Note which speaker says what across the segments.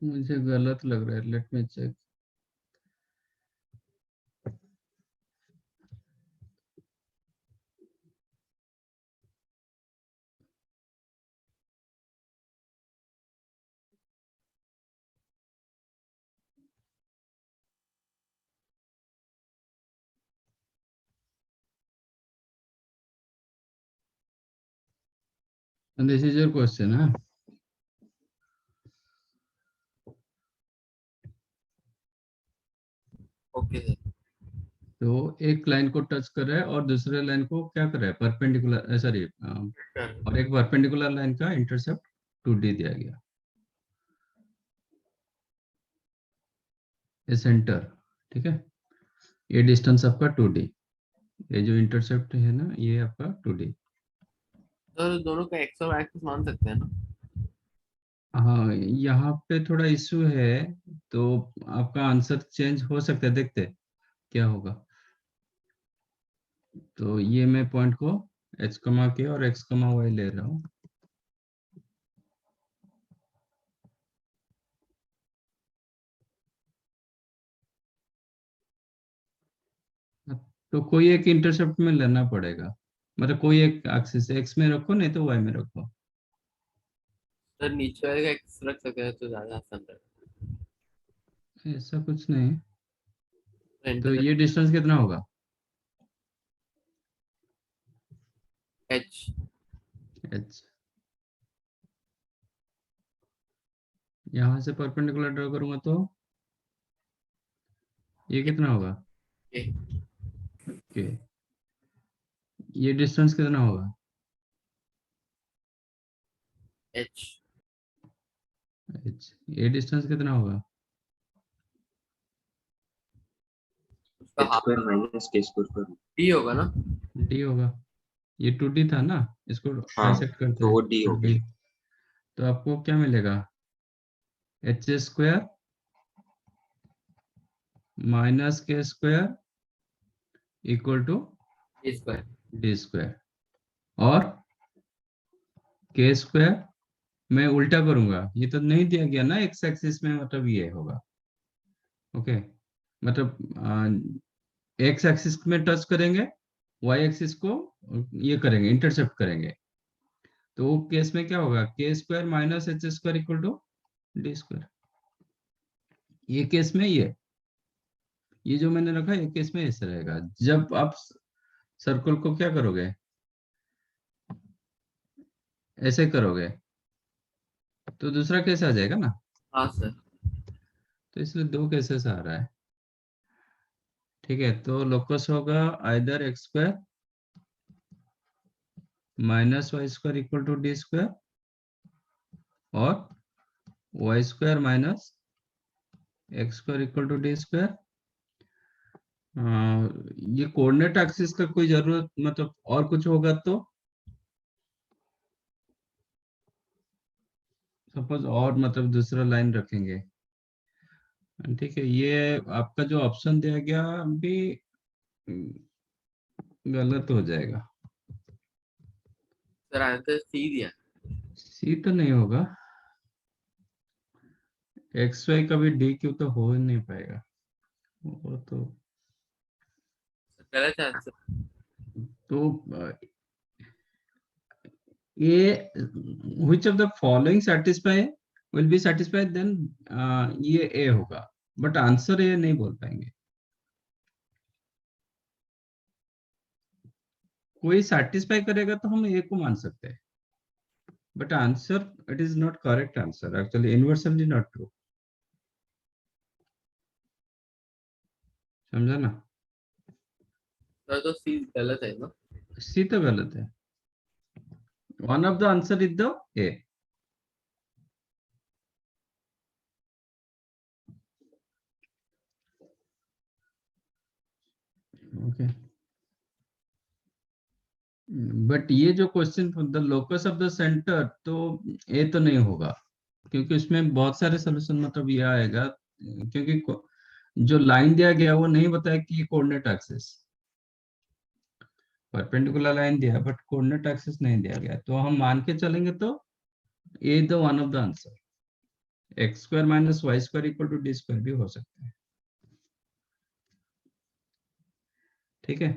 Speaker 1: मुझे गलत लग रहा है, let me check. This is your question, हाँ?
Speaker 2: Okay sir.
Speaker 1: तो एक लाइन को टच कर रहा है और दूसरे लाइन को क्या कर रहा है, परपेंडिकुलर, सॉरी, और एक परपेंडिकुलर लाइन का इंटरसेप्ट 2D दिया गया, ये सेंटर, ठीक है। ये डिस्टेंस आपका 2D, ये जो इंटरसेप्ट है ना, ये आपका 2D।
Speaker 2: सर दोनों का एक्स और एक्सिस मान सकते हैं ना?
Speaker 1: हाँ, यहाँ पे थोड़ा इश्यू है, तो आपका आंसर चेंज हो सकता है, देखते हैं क्या होगा। तो ये मैं पॉइंट को h कमा के और x कमा y ले रहा हूँ। तो कोई एक इंटरसेप्ट में लेना पड़ेगा, मतलब कोई एक एक्सिस x में रखो, नहीं तो y में रखो।
Speaker 2: सर नीचे वाले का एक्स रख सकते हैं तो ज्यादा आसान रहेगा।
Speaker 1: ऐसा कुछ नहीं। तो
Speaker 2: इंटरसेक्ट
Speaker 1: ये डिस्टेंस कितना होगा?
Speaker 2: एच।
Speaker 1: h। यहाँ से परपेंडिकुलर ड्रॉ करूंगा तो ये कितना होगा?
Speaker 2: ए।
Speaker 1: ओके, ये डिस्टेंस कितना होगा?
Speaker 2: एच।
Speaker 1: h। ये डिस्टेंस कितना होगा?
Speaker 2: उसका
Speaker 3: H
Speaker 2: half
Speaker 3: square minus K square.
Speaker 2: D होगा ना?
Speaker 1: d होगा। ये 2D था ना, इसको
Speaker 3: हाँ,
Speaker 1: डाइसेक्ट करते
Speaker 3: तो
Speaker 1: हैं
Speaker 3: वो डी हो
Speaker 1: 2D।
Speaker 3: गया।
Speaker 1: तो आपको क्या मिलेगा? H square minus K square equal to
Speaker 2: A square.
Speaker 1: D square, और के स्क्वायर मैं उल्टा करूंगा, ये तो नहीं दिया गया ना एक्स एक्सिस में, मतलब ये होगा। ओके, मतलब एक्स एक्सिस में टच करेंगे, वाई एक्सिस को ये करेंगे, इंटरसेप्ट करेंगे। तो वो केस में क्या होगा, K square minus H square equal to D square. ये केस में ये जो मैंने रखा है, ये केस में ऐसे रहेगा। जब आप सर्कल को क्या करोगे, ऐसे करोगे, तो दूसरा केस आ जाएगा ना।
Speaker 2: हाँ सर।
Speaker 1: तो इसलिए दो केसेस आ रहा है, ठीक है। तो लोकस होगा either x square minus y square equal to D square, और y square minus x square equal to D square. ये कोऑर्डिनेट एक्सिस का कोई जरूरत, मतलब और कुछ होगा तो सपोज, और मतलब दूसरा लाइन रखेंगे, ठीक है। ये आपका जो ऑप्शन दिया गया भी गलत हो जाएगा।
Speaker 2: सर आंसर सी दिया।
Speaker 1: सी तो नहीं होगा, एक्स वाई का भी डी क्यू तो हो ही नहीं पाएगा, वो तो।
Speaker 2: गलत आंसर।
Speaker 1: तो ये which of the following satisfy will be satisfied, then ये ए होगा, बट आंसर ये नहीं बोल पाएंगे। कोई सेटिस्फाई करेगा तो हम ए को मान सकते हैं, but answer it is not correct answer, actually universally not true. समझा ना?
Speaker 2: सर तो सी गलत है ना?
Speaker 1: सी तो गलत है, one of the answer is the A. Okay, but ये जो question the locus of the centre, तो ए तो नहीं होगा, क्योंकि उसमें बहुत सारे सोल्यूशन, मतलब ये आएगा, क्योंकि जो लाइन दिया गया वो नहीं बताया कि कोऑर्डिनेट एक्सिस, परपेंडिकुलर लाइन दिया बट कोऑर्डिनेट एक्सिस नहीं दिया गया, तो हम मान के चलेंगे तो a the one of the answer. X square minus y square equal to D square भी हो सकता है। ठीक है,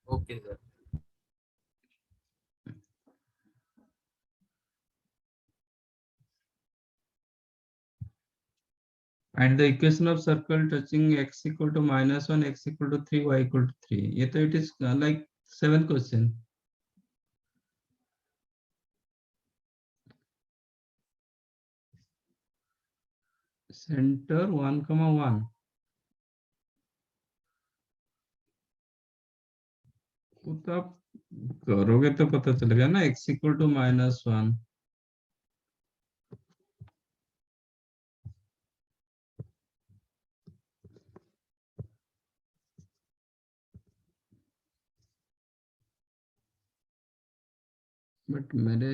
Speaker 2: okay sir.
Speaker 1: And the equation of circle touching x equal to -1 x equal to 3 y equal to 3, ये तो it is like 7 question. Centre 1,1 वो तो आप करोगे तो पता चलेगा ना, x इक्वल टू -1। बट मेरे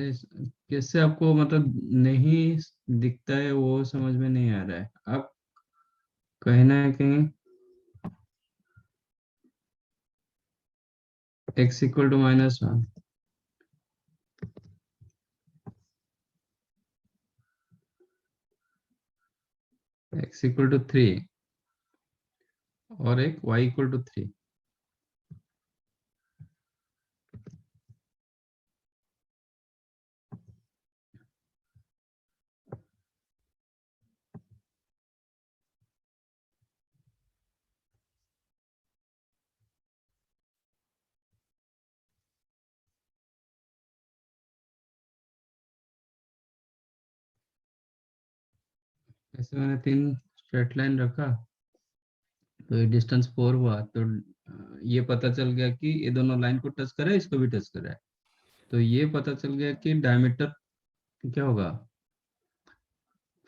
Speaker 1: कैसे आपको मतलब नहीं दिखता है, वो समझ में नहीं आ रहा है। आप कहीं ना कहीं x equal to -1, x equal to 3 और एक y इक्वल टू 3। ऐसे मैंने 3 स्ट्रेट लाइन रखा, तो ये डिस्टेंस 4 हुआ, तो ये पता चल गया कि ये दोनों लाइन को टच कर रहा है, इसको भी टच कर रहा है। तो ये पता चल गया कि डायमीटर क्या होगा,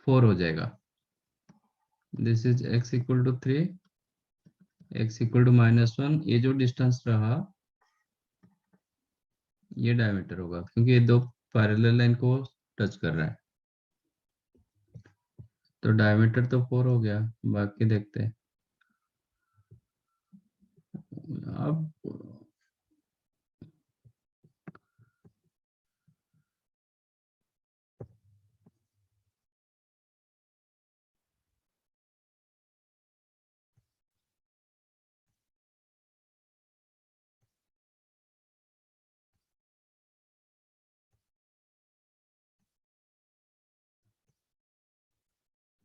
Speaker 1: 4 हो जाएगा। This is x equal to 3, x equal to -1, ये जो डिस्टेंस रहा ये डायमीटर होगा, क्योंकि ये दो पैरेलल लाइन को टच कर रहा है। तो डायमीटर तो 4 हो गया, बाकी देखते हैं। अब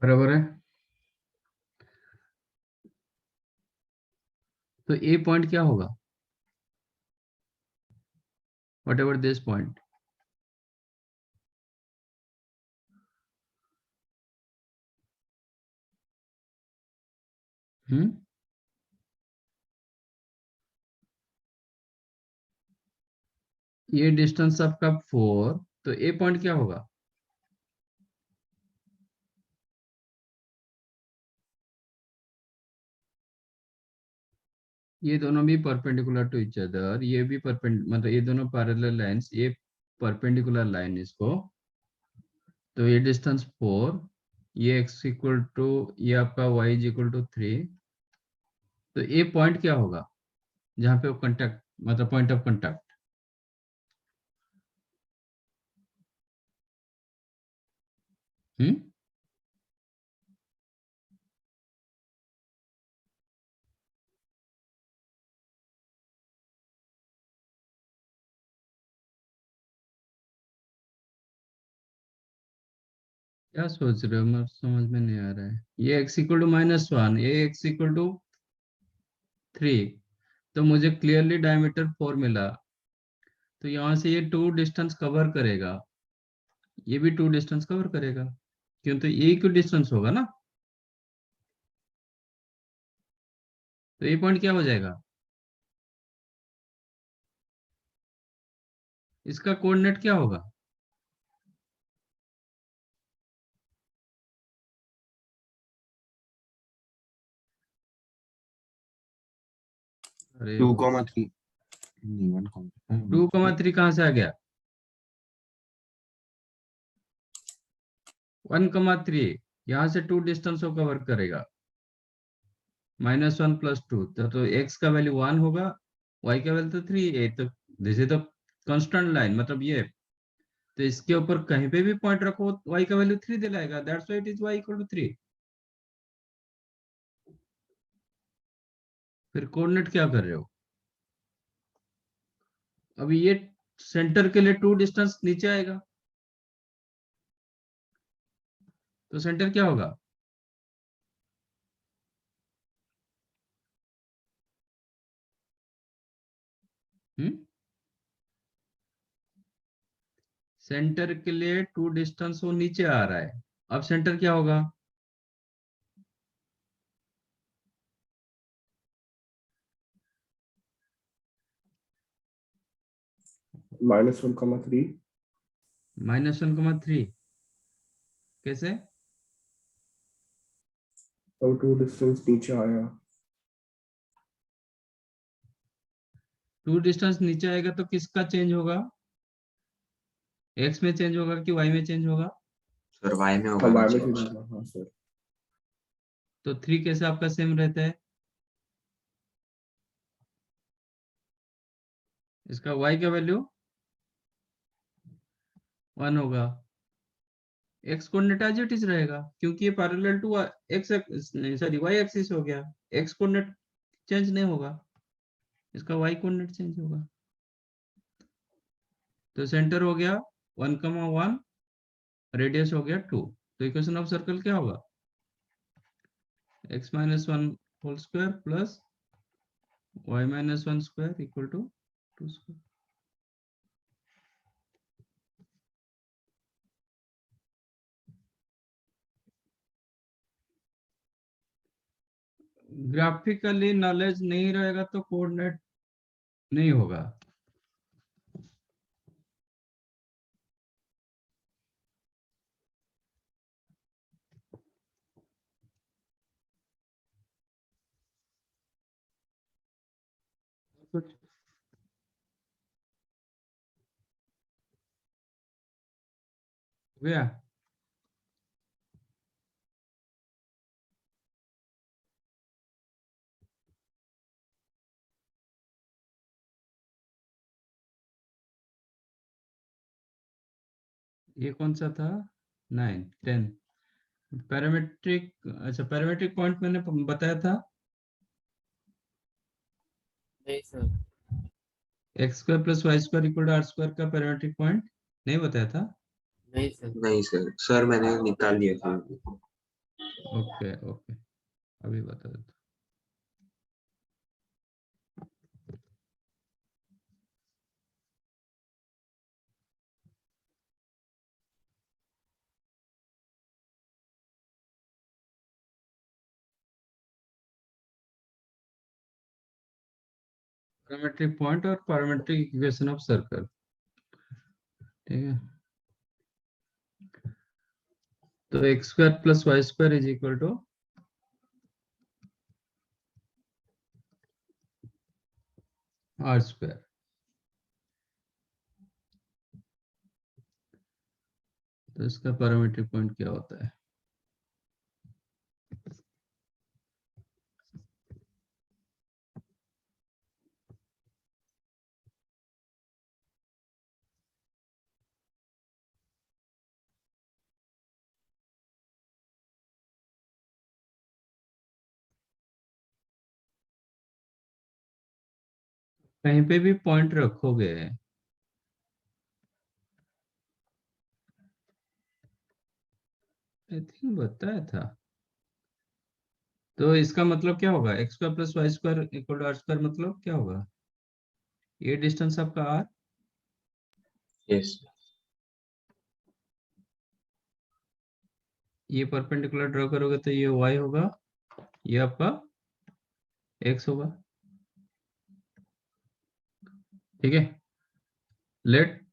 Speaker 1: बराबर है, तो ए पॉइंट क्या होगा, वट एवर दिस पॉइंट। हम्म, ये डिस्टेंस आपका 4, तो ए पॉइंट क्या होगा, ये दोनों भी परपेंडिकुलर टू ईच अदर, ये भी मतलब ये दोनों पैरेलल लाइंस, ये परपेंडिकुलर लाइन इसको, तो ये डिस्टेंस 4, ये x इक्वल टू, ये आपका y इज इक्वल टू 3, तो ये पॉइंट क्या होगा जहां पे वो कांटेक्ट, मतलब पॉइंट ऑफ कांटेक्ट। हम्म, क्या सोच रहे हो, मैं समझ में नहीं आ रहा है। ये x इक्वल टू -1, ये x इक्वल टू 3, तो मुझे क्लियरली डायमीटर 4 मिला, तो यहाँ से ये 2 डिस्टेंस कवर करेगा, ये भी 2 डिस्टेंस कवर करेगा, क्यों, तो ये क्यों डिस्टेंस होगा ना, तो ये पॉइंट क्या हो जाएगा, इसका कोऑर्डिनेट क्या होगा। अरे
Speaker 3: 2,3 नहीं 1,3
Speaker 1: 2,3 कहाँ से आ गया, 1,3 यहाँ से 2 डिस्टेंस को कवर करेगा, -1 + 2, तो x का वैल्यू 1 होगा, y का वैल्यू तो 3, ये तो this is the constant line, मतलब ये तो इसके ऊपर कहीं पे भी पॉइंट रखो y का वैल्यू 3 दिलाएगा, that's why it is y equal to 3। फिर कोऑर्डिनेट क्या कर रहे हो? अभी ये सेंटर के लिए 2 डिस्टेंस नीचे आएगा, तो सेंटर क्या होगा? सेंटर के लिए 2 डिस्टेंस वो नीचे आ रहा है, अब सेंटर क्या होगा?
Speaker 3: -1,3
Speaker 1: -1,3 कैसे?
Speaker 3: और 2 डिस्टेंस नीचे आया।
Speaker 1: 2 डिस्टेंस नीचे आएगा तो किसका चेंज होगा? x में चेंज होगा कि y में चेंज होगा?
Speaker 4: सर वाई में
Speaker 3: हाँ
Speaker 4: होगा ना
Speaker 3: y में
Speaker 4: चेंज।
Speaker 3: चेंज होगा, हाँ सर।
Speaker 1: तो 3 कैसे आपका सेम रहता है? इसका y का वैल्यू 1 होगा, x coordinate as it is रहेगा क्योंकि ये parallel to x, sorry y axis हो गया, x कोऑर्डिनेट चेंज नहीं होगा, इसका y कोऑर्डिनेट चेंज होगा। तो सेंटर हो गया 1,1, रेडियस हो गया 2, तो इक्वेशन ऑफ सर्कल क्या होगा? x - 1 whole square plus y - 1 square equal to 2 square. Graphically knowledge नहीं रहेगा तो कोऑर्डिनेट नहीं होगा। कुछ हो गया? ये कौन सा था? 9 10 पैरामेट्रिक, अच्छा पैरामेट्रिक पॉइंट मैंने बताया था
Speaker 2: नहीं सर।
Speaker 1: x² + y² = r² का पैरामेट्रिक पॉइंट नहीं बताया था?
Speaker 2: नहीं सर।
Speaker 4: नहीं सर, सर मैंने निकाल लिया था।
Speaker 1: ओके ओके, अभी बता देता पैरामेट्रिक पॉइंट और पैरामेट्रिक इक्वेशन ऑफ सर्कल, ठीक है। तो x² + y² = r²। तो इसका पैरामेट्रिक पॉइंट क्या होता है? कहीं पे भी पॉइंट रखोगे, आई थिंक बताया था, तो इसका मतलब क्या होगा? x² + y² = r², मतलब क्या होगा? ये डिस्टेंस आपका r,
Speaker 4: यस
Speaker 1: ये परपेंडिकुलर ड्रॉ करोगे तो ये y होगा, ये आपका x होगा, ठीक है। Let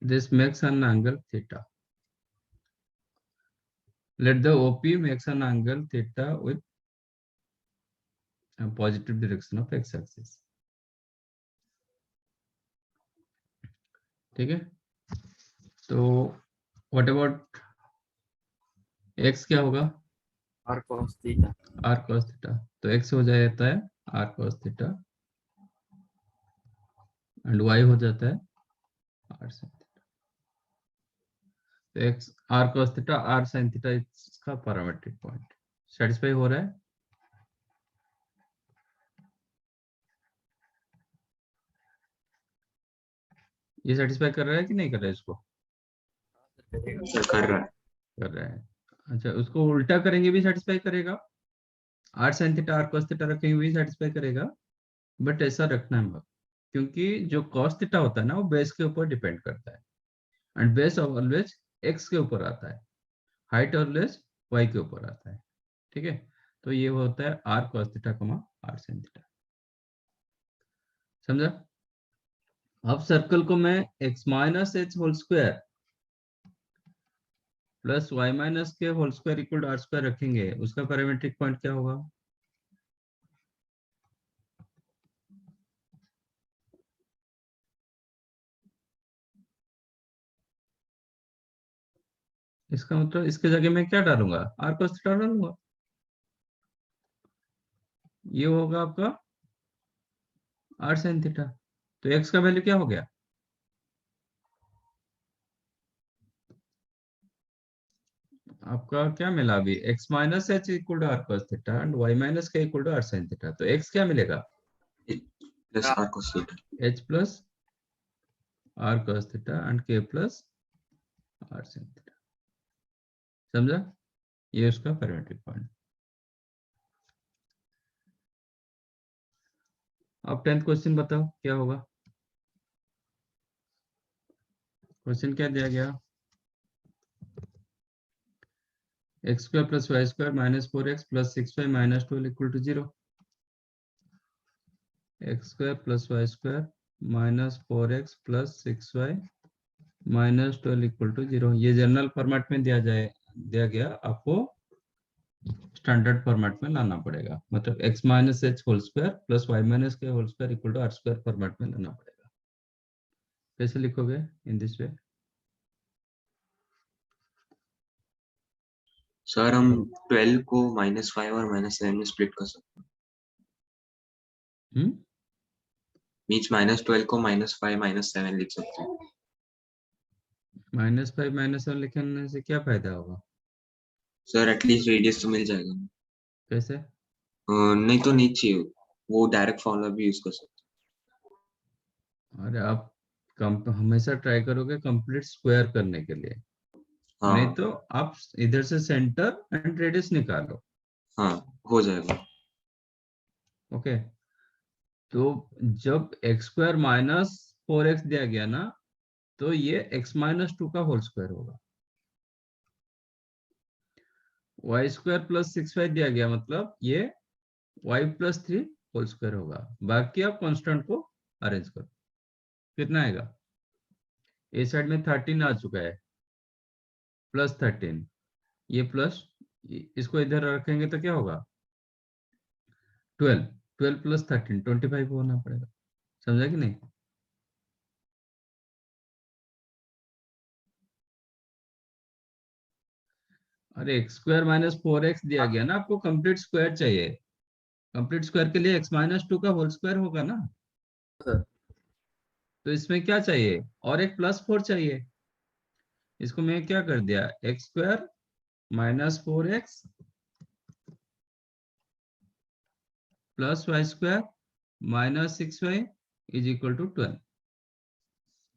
Speaker 1: this makes an angle theta, let the OP makes an angle theta with a positive direction of x axis, ठीक है। तो व्हाट अबाउट x क्या होगा?
Speaker 2: r cos theta.
Speaker 1: r cos theta, तो x हो जाता है r cos theta and y हो जाता है r sin थीटा। तो x r cos theta r sin theta इसका पैरामीट्रिक पॉइंट सेटिस्फाई हो रहा है। ये सेटिस्फाई कर रहा है कि नहीं कर रहा है इसको?
Speaker 4: सर कर रहा है।
Speaker 1: कर रहा है। अच्छा, उसको उल्टा करेंगे भी सेटिस्फाई करेगा, r sin theta r cos theta रखेंगे भी सेटिस्फाई करेगा, बट ऐसा रखना है मत, क्योंकि जो cos थीटा होता है ना वो बेस के ऊपर डिपेंड करता है, एंड बेस ऑलवेज एक्स के ऊपर आता है, हाइट ऑलवेज वाई के ऊपर आता है। ठीक है, तो ये होता है r cos theta r sin theta. समझा? अब सर्कल को मैं x minus h whole square plus y minus k whole square equal to are square रखेंगे, उसका पैरामीट्रिक पॉइंट क्या होगा? इसका मतलब इसके जगह मैं क्या डालूंगा? आर cos थीटा डालूंगा। ये होगा आपका आर sin थीटा। तो x का वैल्यू क्या हो गया? आपका क्या मिला अभी? x minus h equal to r cos theta and y minus k equal to r sin theta. तो x क्या मिलेगा?
Speaker 4: Plus r cos theta.
Speaker 1: h plus r cos theta and k plus r sin theta. समझा? ये उसका parametric point. अब 10th question बताओ क्या होगा? क्वेश्चन क्या दिया गया? X square plus Y square minus 4x plus 6y minus 12 equal to 0। X square plus Y square minus 4x plus 6y minus 12 equal to 0। ये जनरल फॉर्मेट में दिया गया, आपको स्टैंडर्ड फॉर्मेट में लाना पड़ेगा, मतलब x minus h whole square plus y minus k whole square equal to are square format में लाना पड़ेगा। कैसे लिखोगे इन दिस वे?
Speaker 4: सर हम 12 को -5 और -7 में स्प्लिट कर सकते हैं। मीन्स -12 को -5 -7 लिख सकते हैं।
Speaker 1: -5 -7 लिखने से क्या फायदा होगा?
Speaker 4: सर एटलीस्ट रेडियस तो मिल जाएगा।
Speaker 1: कैसे?
Speaker 4: नहीं तो नहीं चाहिए, वो डायरेक्ट फॉर्मूला भी यूज कर सकते
Speaker 1: अरे आप हमेशा ट्राई करोगे कंप्लीट स्क्वायर करने के लिए,
Speaker 4: हैं।
Speaker 1: नहीं
Speaker 4: हाँ
Speaker 1: तो आप इधर से सेंटर एंड रेडियस निकालो।
Speaker 4: हाँ हो जाएगा।
Speaker 1: ओके, तो जब एक्स स्क्वायर माइनस 4x दिया गया ना, तो ये x माइनस 2 का होल स्क्वायर होगा। वाई स्क्वायर प्लस 6y दिया गया, मतलब ये y प्लस 3 होल स्क्वायर होगा। बाकी आप कांस्टेंट को अरेंज करो, कितना आएगा? ए साइड में 13 आ चुका है, प्लस 13, ये प्लस, इसको इधर रखेंगे तो क्या होगा? 12, 12 प्लस 13 25 होना पड़ेगा। समझा कि नहीं? अरे एक्स स्क्वायर माइनस 4x दिया गया ना, आपको कंप्लीट स्क्वायर चाहिए। कंप्लीट स्क्वायर के लिए x माइनस 2 का होल स्क्वायर होगा ना,
Speaker 2: सर
Speaker 1: तो इसमें क्या चाहिए? और एक प्लस 4 चाहिए। इसको मैं क्या कर दिया? एक्स स्क्वायर माइनस 4x प्लस Y square minus 6y is equal to 12।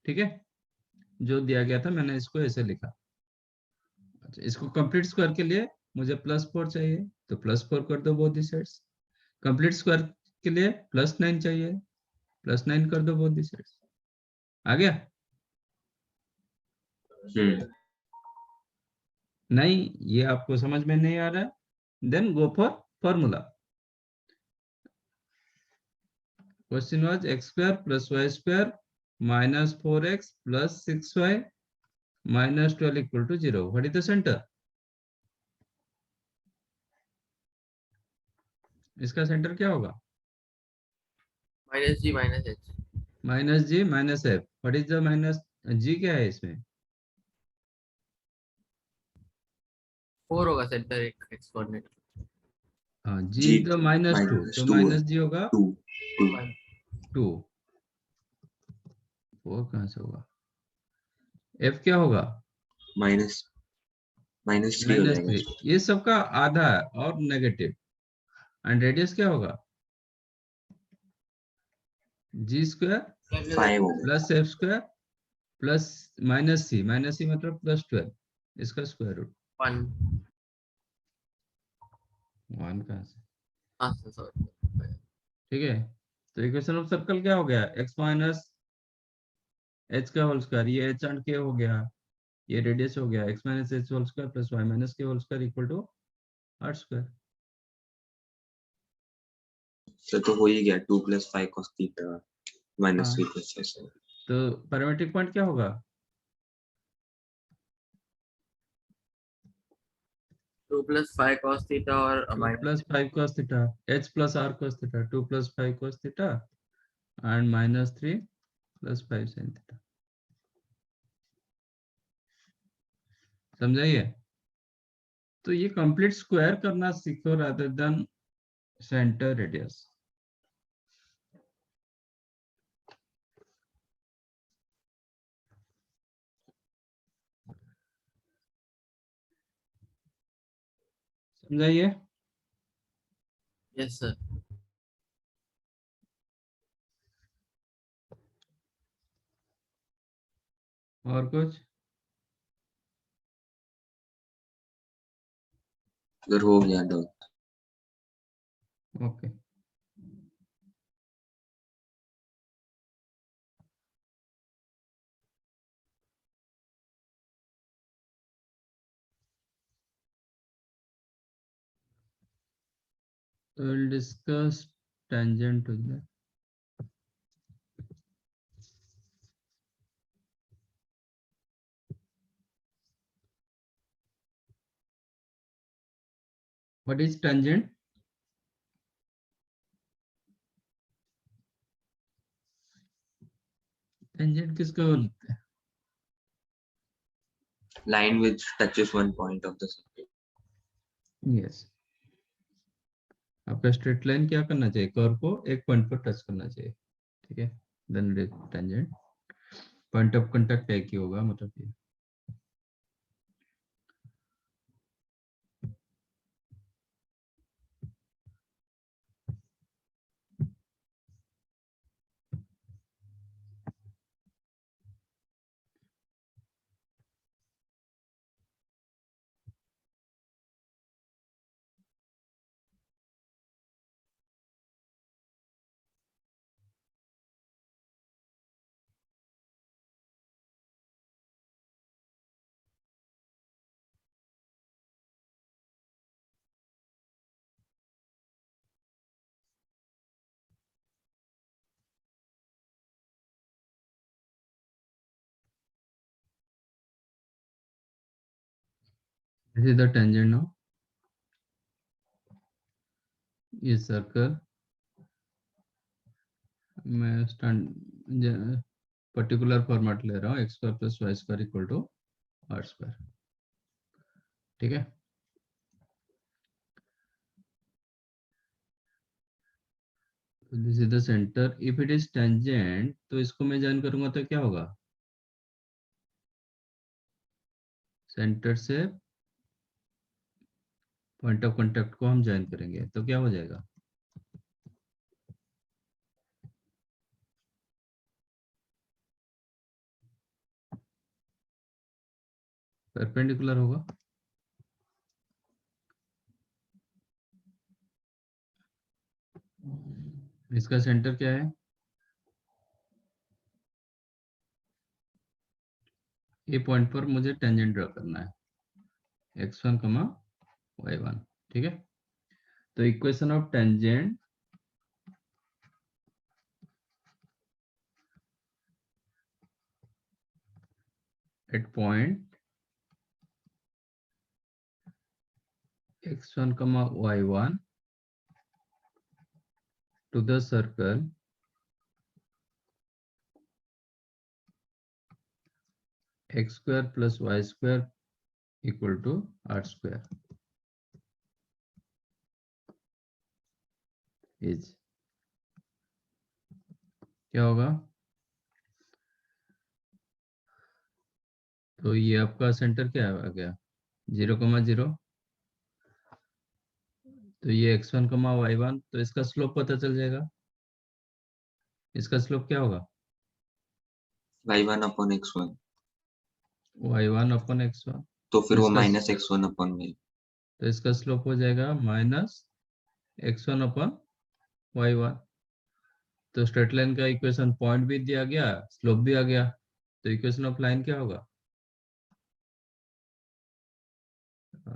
Speaker 1: ठीक है, जो दिया गया था मैंने इसको ऐसे लिखा। अच्छा, इसको कंप्लीट स्क्वायर के लिए मुझे प्लस 4 चाहिए, तो प्लस 4 कर दो both the sides. Complete square के लिए प्लस 9 चाहिए, प्लस 9 कर दो बोथ दी साइड्स। आ गया? नहीं, ये आपको समझ में नहीं आ रहा है, then go for formula. Question was x square plus Y square minus 4x plus 6y minus 12 equal to 0। What is the centre? इसका सेंटर क्या होगा?
Speaker 2: -g -h
Speaker 1: minus g minus f. What is the minus g? क्या है इसमें?
Speaker 2: 4 होगा centre एक x coordinate.
Speaker 1: हाँ, जी
Speaker 4: जी
Speaker 1: is the -2, तो
Speaker 4: -2
Speaker 1: माइनस जी होगा
Speaker 4: 2
Speaker 1: 2। 4 कहाँ से होगा? एफ क्या होगा?
Speaker 4: माइनस -3 हो जाएगा।
Speaker 1: -3, ये सबका आधा है और नेगेटिव। एंड रेडियस क्या होगा? जी स्क्वायर
Speaker 4: 5 होगा।
Speaker 1: Plus F square plus -c मतलब +12, इसका स्क्वायर रूट।
Speaker 2: 1
Speaker 1: वन कहाँ से?
Speaker 2: हाँ सर सॉरी।
Speaker 1: ठीक है, तो इक्वेशन ऑफ सर्कल क्या हो गया? x माइनस एच का होल स्क्वायर, ये h एंड k हो गया, ये रेडियस हो गया x minus h whole square plus y minus k whole square equal to are square.
Speaker 4: तो हो ही गया 2 + 5 cos थीटा
Speaker 1: हाँ,
Speaker 4: -3 + 6।
Speaker 1: तो पैरामीट्रिक पॉइंट क्या होगा?
Speaker 2: 2 + 5 cos थीटा और
Speaker 1: 2
Speaker 2: minus
Speaker 1: + 5 cos theta, h plus r cos theta, 2 + 5 cos theta and -3 + 5 sin theta. समझाइए? तो ये कंप्लीट स्क्वायर करना सीखो रादर देन सेंटर रेडियस। समझाइए?
Speaker 2: Yes sir.
Speaker 1: और कुछ?
Speaker 4: अगर हो गया तो
Speaker 1: okay, we'll discuss tangent to that. What is tangent? Tangent किसको बोलते हैं?
Speaker 4: line which touches one point of the circle।
Speaker 1: Yes. आपका स्ट्रेट लाइन क्या करना चाहिए? कर्व को एक पॉइंट पर टच करना चाहिए, ठीक है? Then it is tangent. Point of contact एक ही होगा, मतलब ये। This is the tangent now. ये सर्कल मैं पर्टिकुलर फॉर्मेट ले रहा हूँ, x² + y² = r², ठीक है? This is the centre. If it is tangent तो इसको मैं ज्वाइन करूंगा तो क्या होगा? सेंटर से पॉइंट ऑफ कांटेक्ट को हम ज्वाइन करेंगे तो क्या हो जाएगा? परपेंडिकुलर होगा। इसका सेंटर क्या है? ये पॉइंट पर मुझे टेंजेंट ड्रॉ करना है, x1, y1, ठीक है? तो equation of tangent at point x1, y1 to the circle x² + y² = r² is क्या होगा? तो ये आपका सेंटर क्या आ गया 0,0, तो ये x1, y1, तो इसका स्लोप पता चल जाएगा। इसका स्लोप क्या होगा
Speaker 4: y1 upon x1,
Speaker 1: y1 अपन x1,
Speaker 4: तो
Speaker 1: तो
Speaker 4: फिर वो
Speaker 1: इसका
Speaker 4: माइनस x1 upon y।
Speaker 1: तो इसका स्लोप हो जाएगा -x1 अपन y1। तो स्ट्रेट लाइन का इक्वेशन पॉइंट भी दिया गया, स्लोप भी आ गया, तो इक्वेशन ऑफ लाइन क्या होगा y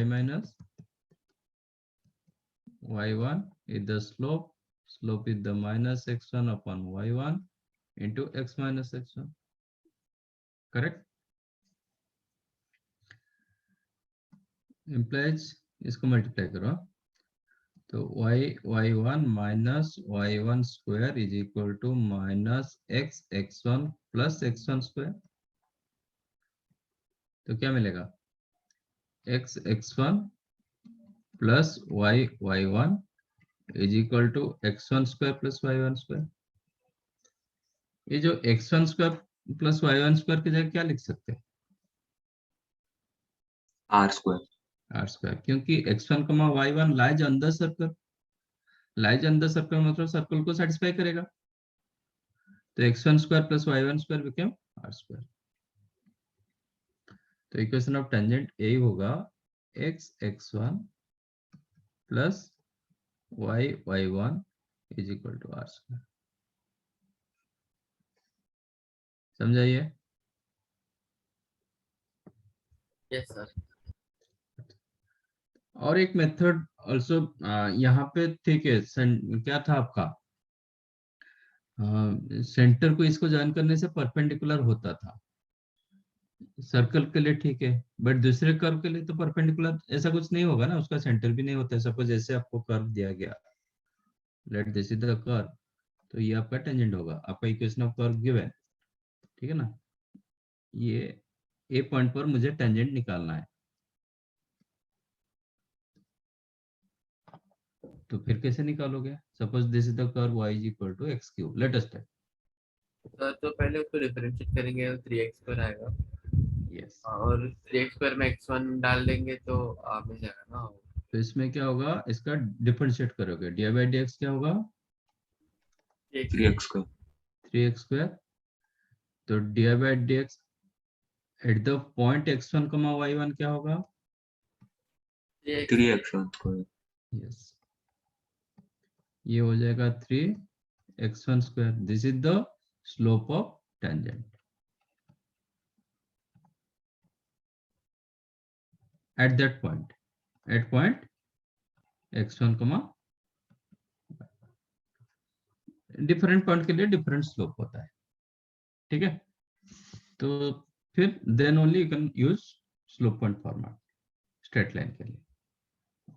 Speaker 1: minus y1 is the slope is the -x1 upon y1 into x minus x1, correct? Implies इसको मल्टीप्लाई करो, तो y1 minus y1 square is equal to minus x1 plus x1 square, तो क्या मिलेगा x1 plus y1 is equal to x1 square plus y1 square। ये जो x1 square plus y1 square की जगह क्या लिख सकते हैं
Speaker 4: r square।
Speaker 1: r square, क्योंकि x1, y1 lies under circle, lies under circle मतलब सर्कल को सेटिस्फाई करेगा, तो x1 square plus y1 square became r square। तो इक्वेशन ऑफ टेंजेंट यही होगा x1 plus y1 is equal to r square। समझाइए।
Speaker 2: Yes sir.
Speaker 1: और एक मेथड ऑल्सो यहाँ पे ठीक है, क्या था आपका सेंटर को इसको ज्वाइन करने से परपेंडिकुलर होता था सर्कल के लिए, ठीक है, बट दूसरे कर्व के लिए तो परपेंडिकुलर ऐसा कुछ नहीं होगा ना, उसका सेंटर भी नहीं होता है। सपोज जैसे आपको कर्व दिया गया, let this is the curve, तो ये आपका टेंजेंट होगा, आपका इक्वेशन ऑफ कर्व गिवन, ठीक है ना, ये ए पॉइंट पर मुझे टेंजेंट निकालना है, तो फिर कैसे निकालोगे? Suppose this is the curve y is equal to x cube, let us take.
Speaker 2: Sir तो पहले उसको डिफरेंशिएट करेंगे तो 3x स्क्वायर आएगा,
Speaker 1: यस,
Speaker 2: और 3x स्क्वायर में x1 डाल देंगे तो मिल जाएगा ना।
Speaker 1: तो इसमें क्या होगा, इसका डिफरेंशिएट करोगे, डी बाई डी एक्स क्या होगा
Speaker 4: 3x square।
Speaker 1: 3x स्क्वायर, तो D by D x eight the point x1, y1 क्या होगा
Speaker 4: 3x1 square।
Speaker 1: यस, ये हो जाएगा 3x1 square, this is the slope of tangent at that point, at point x1, different point के लिए different slope होता है, ठीक है। तो फिर then only you can use slope point format straight line के लिए,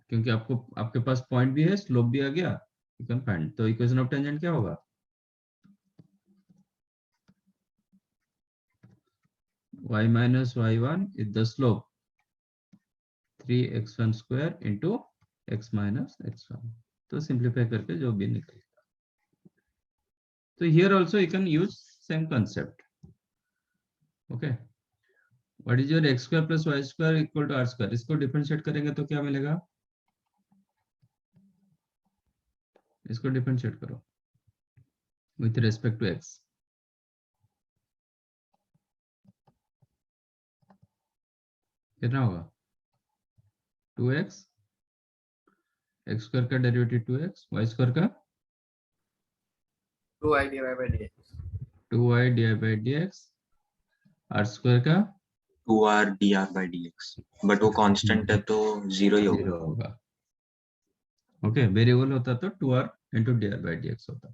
Speaker 1: क्योंकि आपको आपके पास पॉइंट भी है, स्लोप भी आ गया, यू कैन फाइंड। तो इक्वेशन ऑफ टेंजेंट क्या होगा y minus y1 is the slope 3x1 square into x minus x1, तो सिंप्लीफाई करके जो भी निकलेगा। तो here also you can use same concept, okay, what is your x square plus y square equal to r square, इसको differentiate करेंगे तो क्या मिलेगा, इसको डिफरेंशिएट करो with respect to x, कितना होगा 2x, x स्क्वायर का डेरिवेटिव 2x, y स्क्वायर का
Speaker 2: 2y divide by dx।
Speaker 1: 2y divided by dx, r square का
Speaker 4: 2r dr by dx, but वो कांस्टेंट है तो 0 ही होगा।
Speaker 1: 0 होगा, ओके, वेरिएबल होता तो 2r into dr by dx होता,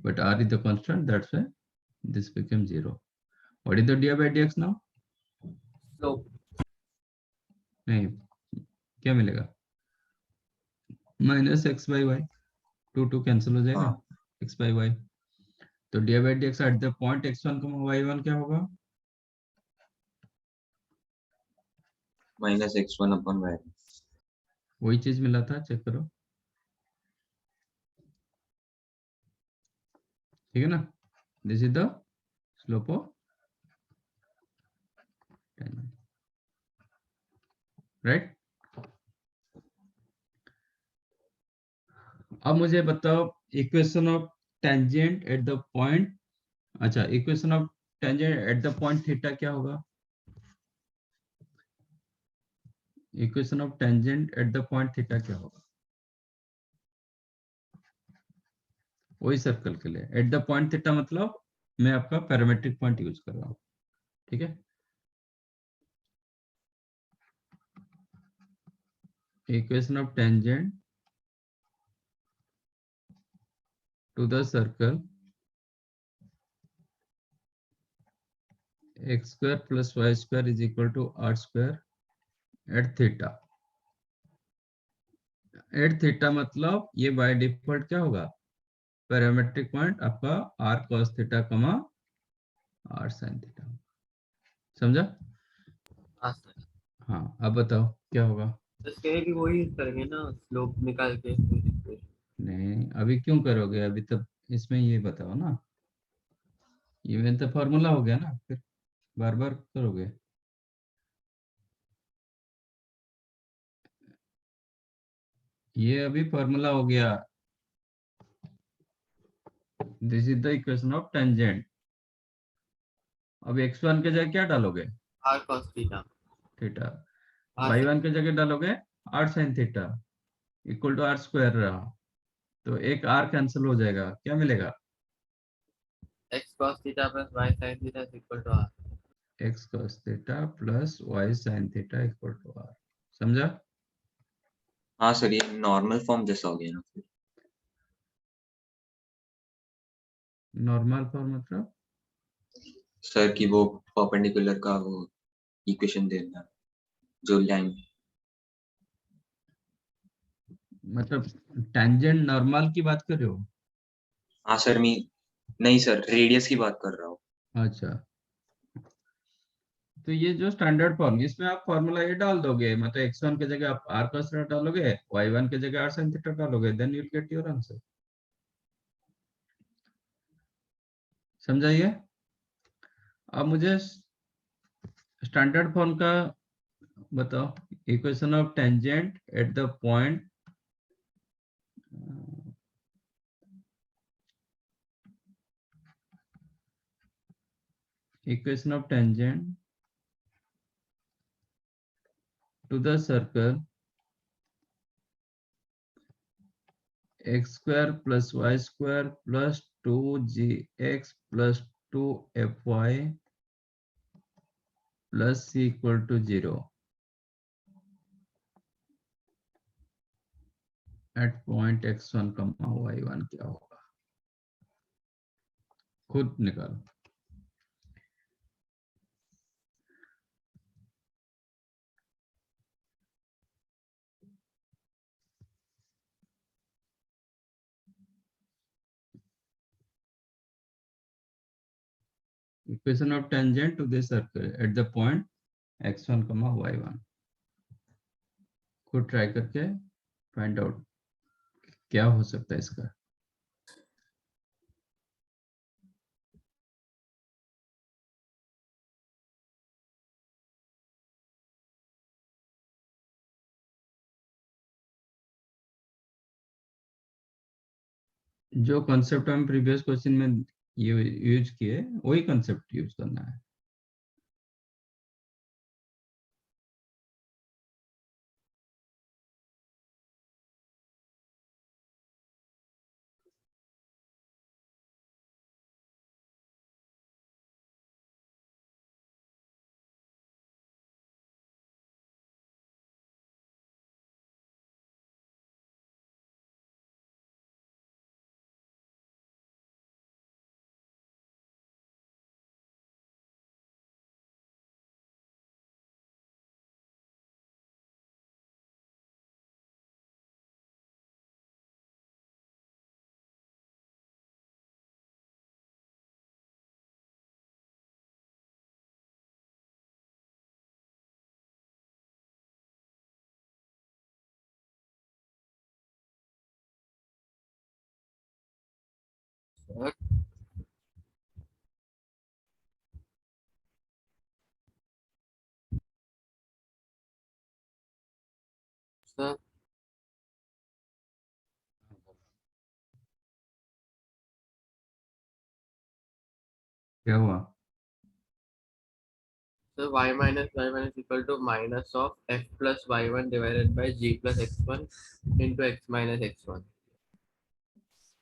Speaker 1: but r is the constant, that's why this became 0. What is the dr by dx now?
Speaker 2: Slope
Speaker 1: नहीं, क्या मिलेगा minus x by y, 2 cancel हो जाएगा,
Speaker 4: हाँ,
Speaker 1: x बाई वाई, तो dr by dx at the point x1, y1 क्या होगा
Speaker 4: माइनस x1 upon y।
Speaker 1: वही चीज मिला था, चेक करो, ठीक है ना, this is the slope of right. अब मुझे बताओ equation of tangent at the point, अच्छा equation of tangent at the point theta क्या होगा? Equation of tangent at the point theta क्या होगा? वही सर्कल के लिए एट द पॉइंट थीटा मतलब मैं आपका पैरामेट्रिक पॉइंट यूज कर रहा हूँ, ठीक है। Equation of tangent to the circle x square plus y square is equal to r square at theta। At theta मतलब ये बाय डिफॉल्ट क्या होगा? पैरामेट्रिक पॉइंट आपका r cos theta comma r sin theta. समझा?
Speaker 2: हाँ sir.
Speaker 1: हाँ, अब बताओ क्या होगा?
Speaker 2: तो इसके लिए भी वही करेंगे ना, स्लोप निकाल के फिर equation।
Speaker 1: नहीं, अभी क्यों करोगे? अभी तब इसमें ये बताओ ना, ये में तो फॉर्मूला हो गया ना, फिर बार बार करोगे? ये अभी फॉर्मूला हो गया। This is the equation of tangent. अब x1 के जगह क्या डालोगे?
Speaker 2: r cos theta.
Speaker 1: थीटा।
Speaker 2: हाँ सर।
Speaker 1: y1 के जगह डालोगे r sin theta equal to r square रहा, तो एक r कैंसिल हो जाएगा, क्या मिलेगा?
Speaker 2: x cos theta plus y sin theta is equal to r।
Speaker 1: x cos theta plus y sin theta equal to r। समझा?
Speaker 4: हाँ सर, ये नॉर्मल फॉर्म जैसा हो गया ना फिर।
Speaker 1: नॉर्मल फॉर्म मतलब?
Speaker 4: सर की वो परपेंडिकुलर का वो इक्वेशन देना, जो लाइन।
Speaker 1: मतलब टेंजेंट नॉर्मल की बात कर रहे हो?
Speaker 4: हाँ सर, मैं नहीं सर, रेडियस की बात कर रहा हूँ।
Speaker 1: अच्छा, तो ये जो स्टैंडर्ड फॉर्म, इसमें आप फॉर्मूला ये डाल दोगे, मतलब x1 की जगह आप r cos थीटा डालोगे, y1 की जगह r sin थीटा डालोगे, then you will get your answer. समझाइए? अब मुझे स्टैंडर्ड फॉर्म का बताओ। Equation of tangent at the point, equation of tangent to the circle x square plus y square plus 2gx plus 2fy plus c equal to 0 at point x1 comma y1 क्या होगा? खुद निकालो। Equation of tangent to this circle at the point x1 comma y1, खुद try करके find out क्या हो सकता है इसका। जो कॉन्सेप्ट हम प्रीवियस क्वेश्चन में यूज किए, वही कॉन्सेप्ट यूज करना है।
Speaker 2: सर सर
Speaker 1: क्या हुआ?
Speaker 2: Sir y minus y1 is equal to minus of f plus y1 divided by g plus x1 into x minus x1.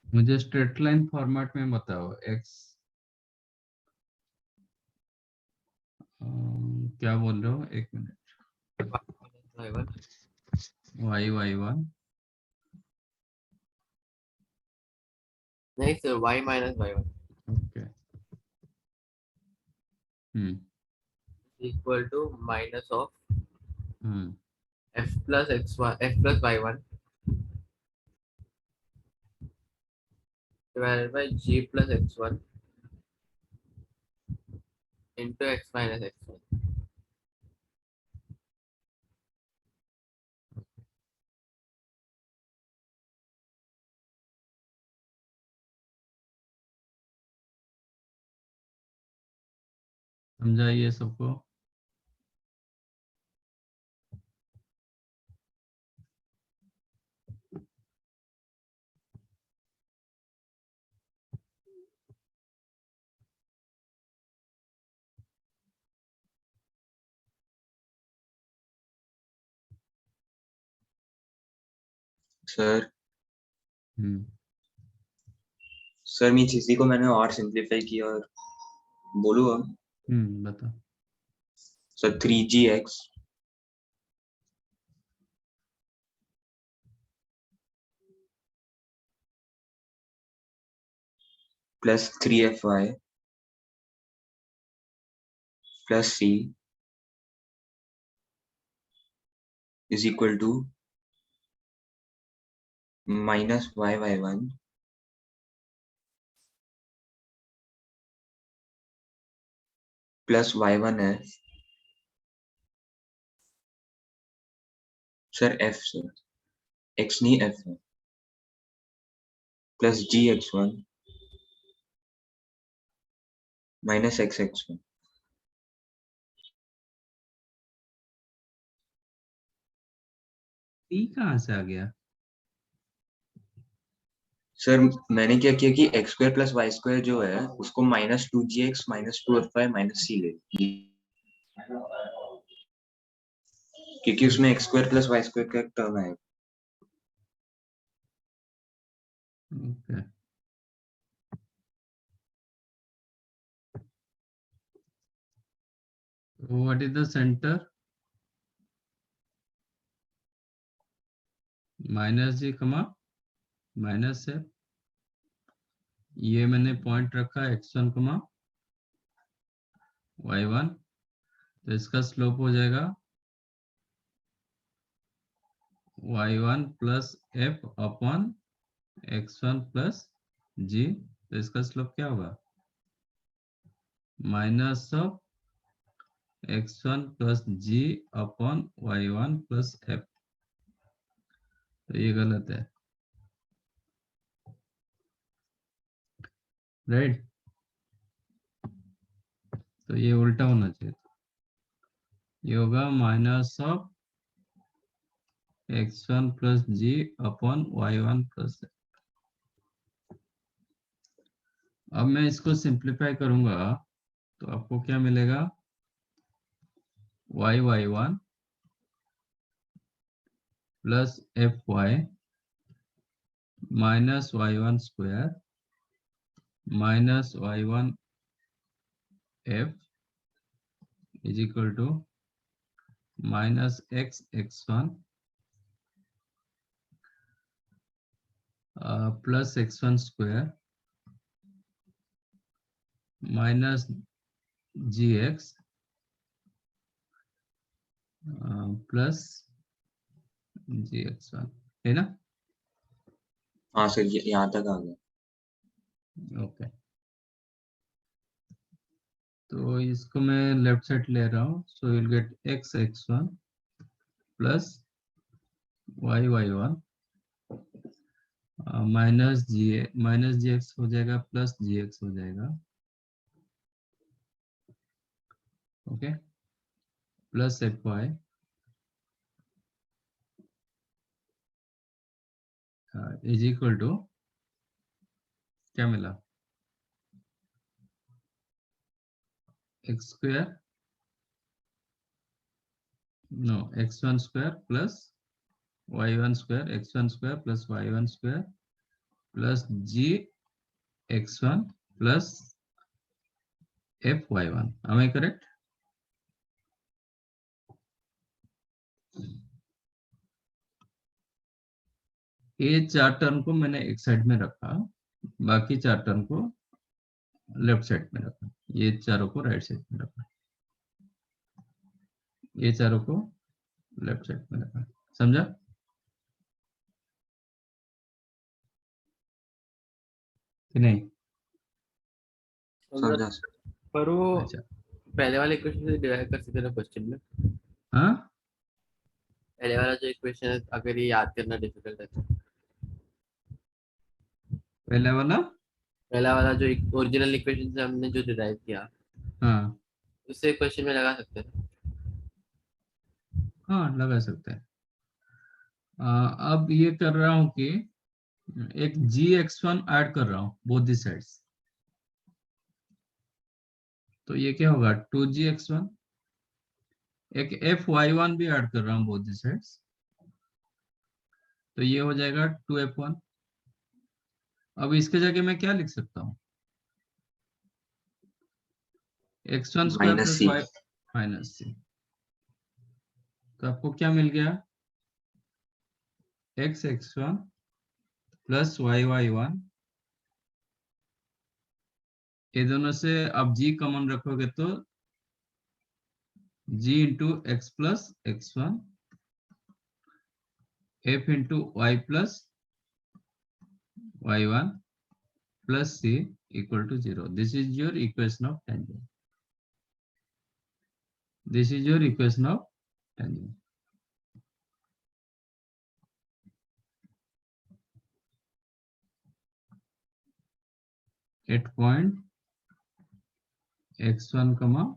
Speaker 1: मुझे स्ट्रेट लाइन फॉर्मेट में बताओ। x क्या बोल रहे हो? एक minute.
Speaker 2: y minus y1
Speaker 1: y1
Speaker 2: नहीं sir y minus y1
Speaker 1: okay.
Speaker 2: equal to minus of
Speaker 1: hmm
Speaker 2: f plus x1 f plus y1 divided by g plus x1 into x minus x1.
Speaker 1: समझाइए सबको।
Speaker 4: Sir
Speaker 1: हम्म
Speaker 4: sir means इसी को मैंने और simplify किया और बोलूँ अब
Speaker 1: बता।
Speaker 4: Sir 3gx plus 3fy plus c is equal to minus y1 plus y1f sir f sir x नहीं f है plus gx1 minus xx1
Speaker 1: ई कहाँ से आ गया?
Speaker 4: सर मैंने क्या किया कि x square plus Y square जो है उसको minus 2gx minus 2fy minus c ले क्योंकि उसमें x square plus Y square का एक टर्म है।
Speaker 1: Okay. What is the centre? Minus g comma minus है। ये मैंने पॉइंट रखा x1 कमा y1, तो इसका स्लोप हो जाएगा y1 plus f upon x1 plus g, तो इसका स्लोप क्या होगा? Minus of x1 plus g upon y1 plus f, तो ये गलत है, राइट? तो ये उल्टा होना चाहिए। ये होगा minus of x1 plus g upon y1 plus f। अब मैं इसको सिंप्लीफाई करूंगा तो आपको क्या मिलेगा? y1 plus fy minus y1 square minus y1 f is equal to minus x1 plus x1 square minus gx plus gx1, है ना?
Speaker 4: हाँ सर यहाँ तक आ गया।
Speaker 1: ओके, तो इसको मैं लेफ्ट साइड ले रहा हूँ, so will get x1 plus y1 minus gx हो जाएगा प्लस gx हो जाएगा, okay, plus fy is equal to क्या मिला, x square no x1 square plus y1 square, x1 square plus y1 square plus g x1 plus f y1. Am I correct? ये 4 term को मैंने एक side में रखा, बाकी 4 टर्म को लेफ्ट साइड में रखा, ये चारों को राइट साइड में रखा, ये चारों को लेफ्ट साइड में रखा. समझा कि नहीं?
Speaker 4: समझा सर.
Speaker 2: पर वो
Speaker 1: अच्छा,
Speaker 2: पहले वाले इक्वेशन से डिवाइड कर सकते हैं क्वेश्चन में.
Speaker 1: हाँ
Speaker 2: पहले वाला जो इक्वेशन है अगर ये याद करना डिफिकल्ट है तो पहला वाला जो ओरिजिनल इक्वेशन से हमने जो डिराइव किया
Speaker 1: हाँ
Speaker 2: उससे क्वेश्चन में लगा सकते हैं.
Speaker 1: हाँ लगा सकते हैं. अब ये कर रहा हूं कि एक gx1 ऐड कर रहा हूं बोथ दी साइड्स, तो ये क्या होगा 2gx1. एक fy1 भी ऐड कर रहा हूं बोथ दी साइड्स, तो ये हो जाएगा 2f1. अब इसके जगह मैं क्या लिख सकता हूँ, x1 स्क्वायर
Speaker 4: माइनस
Speaker 1: प्लस
Speaker 4: सी.
Speaker 1: y माइनस सी. तो आपको क्या मिल गया, x1 प्लस y1. ये दोनों से आप g कॉमन रखोगे तो g into x plus x1 f into y plus y1 plus c equal to 0. This is your equation of tangent. This is your equation of tangent. At point x1 comma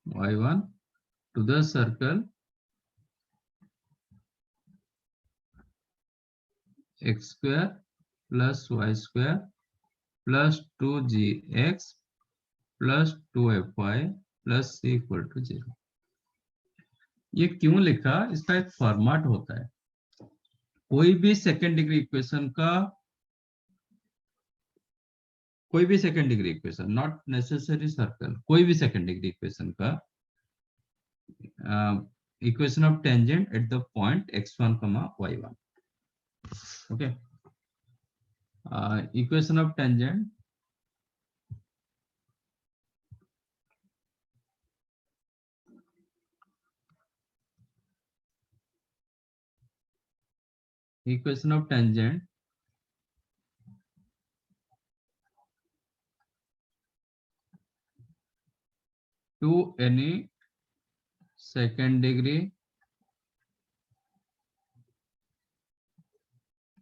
Speaker 1: y1 to the circle x square plus y square plus 2gx plus 2fy plus c equal to 0. ये क्यों लिखा, इसका एक format होता है. कोई भी second degree equation का, कोई भी second degree equation, not necessary circle, कोई भी सेकेंड डिग्री इक्वेशन का equation of tangent at the point x1 y1. Okay, equation of tangent to any second degree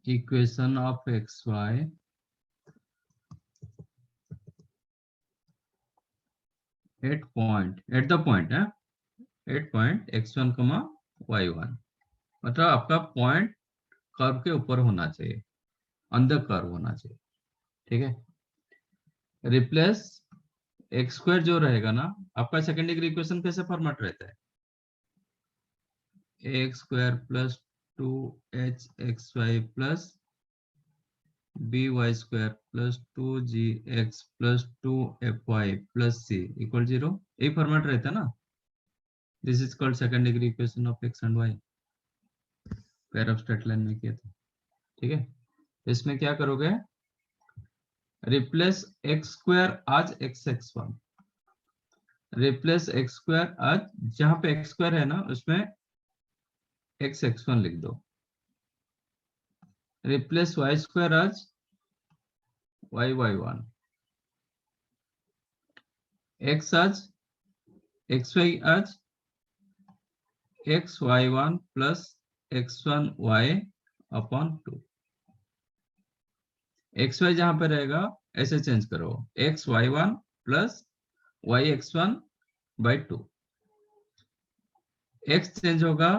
Speaker 1: equation of xy at the point x1 y1. मतलब आपका point curve के ऊपर होना चाहिए, अंदर कर्व होना चाहिए. ठीक है, रिप्लेस एक्स स्क्वायर जो रहेगा ना, आपका सेकेंड डिग्री इक्वेशन कैसे फॉर्मेट रहता है, x square plus 2hxy plus by square plus 2gx plus 2fy plus c equal 0. यही फॉर्मेट रहता है ना. This is called second degree equation of x and y. Pair of straight line में किया था. ठीक है, इसमें क्या करोगे, रिप्लेस एक्स स्क्वायर आज x1, रिप्लेस एक्स स्क्वायर आज, जहां पे एक्स स्क्वायर है ना उसमें x1 लिख दो. रिप्लेस वाई स्क्वायर आज y1, x आज xy आज xy1 plus x1y upon 2. xy जहां पे रहेगा ऐसे चेंज करो, xy1 plus yx1 by 2. x change होगा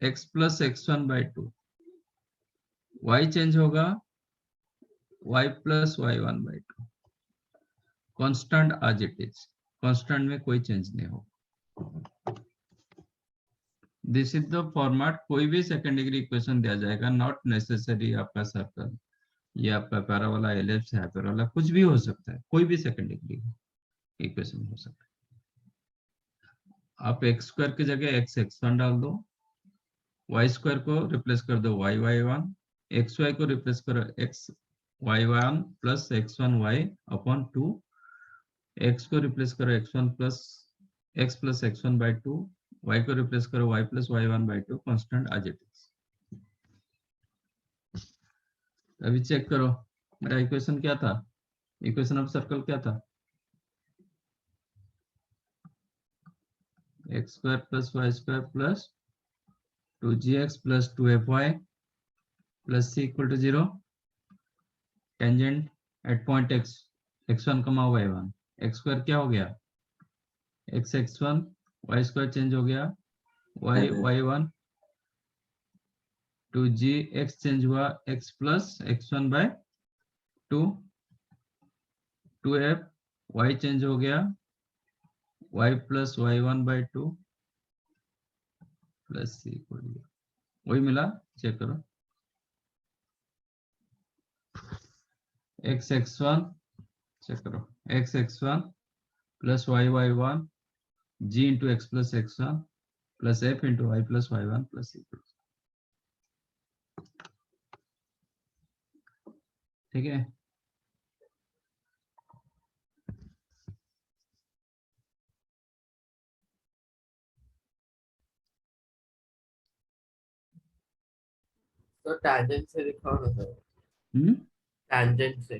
Speaker 1: x plus x1 by 2. y change होगा y plus y1/2 constant as it is, constant में कोई चेंज नहीं होगा। This is the format. कोई भी सेकंड डिग्री इक्वेशन दिया जाएगा, नॉट नेसेसरी आपका सर्कल, ये आपका पैराबोला, एलिप्स, हाइपरबोला, कुछ भी हो सकता है, कोई भी सेकंड डिग्री इक्वेशन हो सकता है। आप एक्स स्क्वायर की जगह एक्स x1 डाल दो, वाई स्क्वायर को रिप्लेस कर दो वाई y1, एक्स वाई को रिप्लेस करो x y1 plus x1y upon 2, x को रिप्लेस करो x1 प्लस x1/2, y को रिप्लेस करो y plus y1/2, constant as it is. अभी चेक करो मेरा इक्वेशन क्या था, इक्वेशन ऑफ सर्कल क्या था, x square plus Y square plus 2gx plus 2fy plus c equal to 0, tangent at point x, x1 कमा y1, x square क्या हो गया x(x1), y स्क्वायर चेंज हो गया y y1, 2gx चेंज हुआ x plus x1/2, 2f, y change हो गया y plus y1/2 plus c equal to 0, वही मिला। चेक करो x(x1), चेक करो x(x1) plus y(y1), g into x plus x1 plus f into y plus y1 plus c, ठीक है।
Speaker 2: तो tangent से दिखाओ ना सर,
Speaker 1: हम्म
Speaker 2: tangent से।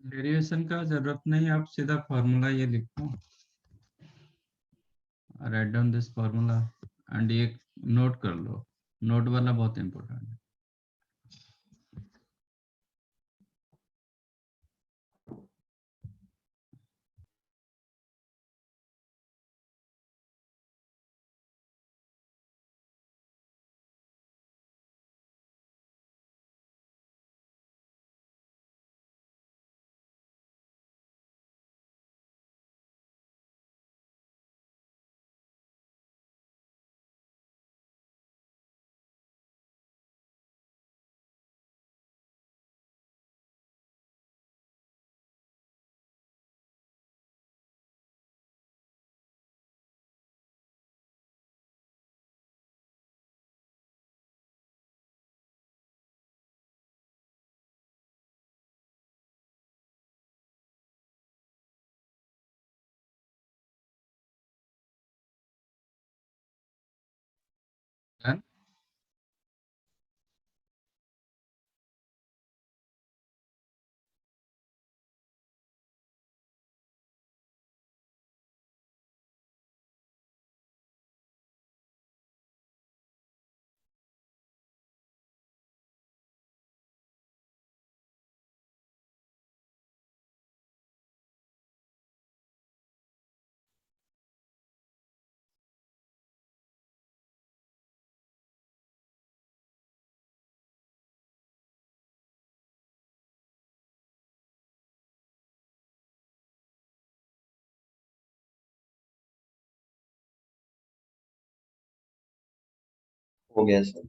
Speaker 1: डेरिवेशन का जरूरत नहीं, आप सीधा फॉर्मूला ये लिखो, write down this formula and ये नोट कर लो, नोट वाला बहुत इंपॉर्टेंट है। Done?
Speaker 4: हो गया सर।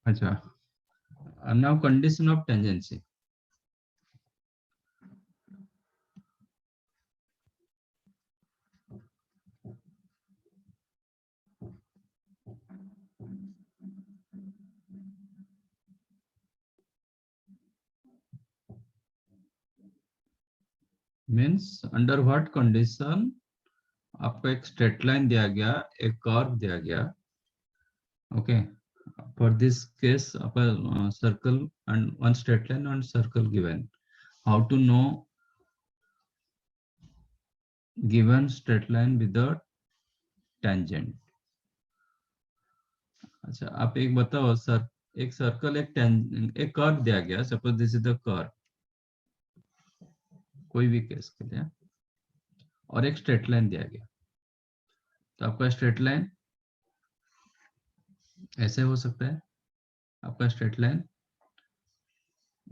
Speaker 1: अच्छा, now condition of tangency. Means under what condition आपको एक स्ट्रेट लाइन दिया गया, एक कर्व दिया गया, okay, for this case circle and one straight line and circle given, how to know given straight line with the tangent? अच्छा, आप एक बताओ सर, एक सर्कल एक कर्व दिया गया, suppose this is the curve, कोई भी केस के लिए, और एक स्ट्रेट लाइन दिया गया, तो आपका स्ट्रेट लाइन ऐसे हो सकता है, आपका स्ट्रेट लाइन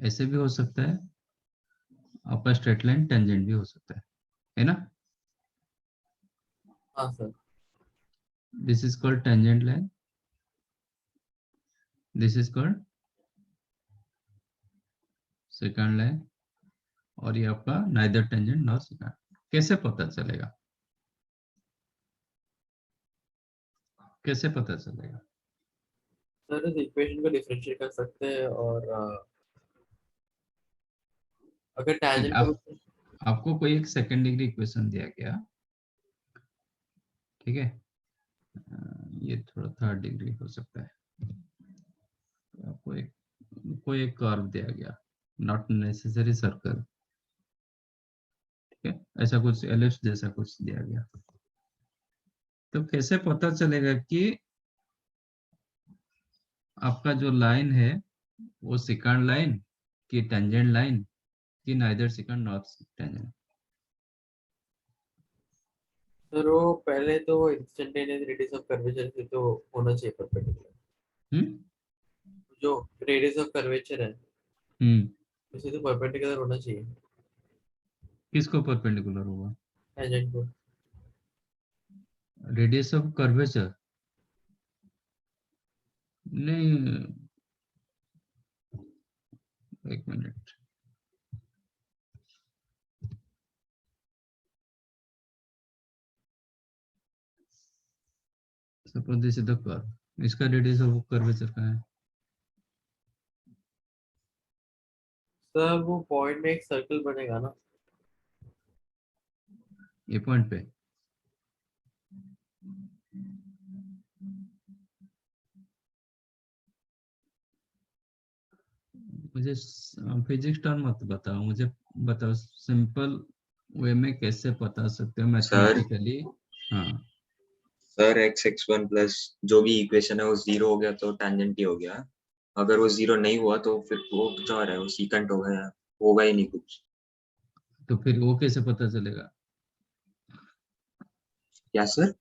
Speaker 1: ऐसे भी हो सकता है, आपका स्ट्रेट लाइन टेंजेंट भी हो सकता है ना?
Speaker 2: हाँ sir.
Speaker 1: This is called tangent line, this is called second line, और ये आपका नाइदर टेंजेंट नॉर सेकंड। कैसे पता चलेगा, कैसे पता चलेगा?
Speaker 2: सर इस इक्वेशन को डिफरेंशिएट कर सकते हैं और अगर टैंजेंट
Speaker 1: आप
Speaker 2: को
Speaker 1: आपको कोई एक सेकंड डिग्री इक्वेशन दिया गया, ठीक है, ये थोड़ा थर्ड डिग्री हो सकता है, आपको एक कोई एक कर्व दिया गया, नॉट नेसेसरी सर्कल, ठीक है, ऐसा कुछ एलिप्स जैसा कुछ दिया गया, तो कैसे पता चलेगा कि आपका जो लाइन है वो सेकंड लाइन की टेंजेंट लाइन की neither second not tangent?
Speaker 2: Sir वो पहले तो इंस्टेंटेनियस रेडियस ऑफ कर्वेचर से तो होना चाहिए परपेंडिकुलर,
Speaker 1: हम्म
Speaker 2: जो रेडियस ऑफ कर्वेचर है
Speaker 1: हम्म
Speaker 2: उसे तो परपेंडिकुलर होना चाहिए
Speaker 1: किसको परपेंडिकुलर होगा?
Speaker 2: टैंजेंट को।
Speaker 1: रेडियस ऑफ कर्वेचर नहीं, एक minute, suppose this is the curve, इसका रेडियस ऑफ कर्वेचर का है
Speaker 2: सर वो पॉइंट में एक सर्कल बनेगा ना।
Speaker 1: ये पॉइंट पे मुझे फिजिक्स टर्म मत बताओ, मुझे बताओ सिंपल वे में कैसे बता सकते हो मैथमेटिकली। हाँ
Speaker 4: सर x(x1) प्लस जो भी इक्वेशन है वो 0 हो गया तो टेंजेंट ही हो गया। अगर वो 0 नहीं हुआ तो फिर वो क्या हो रहा है, वो सीकेंट हो गया, होगा ही नहीं कुछ।
Speaker 1: तो फिर वो कैसे पता चलेगा?
Speaker 4: क्या सर?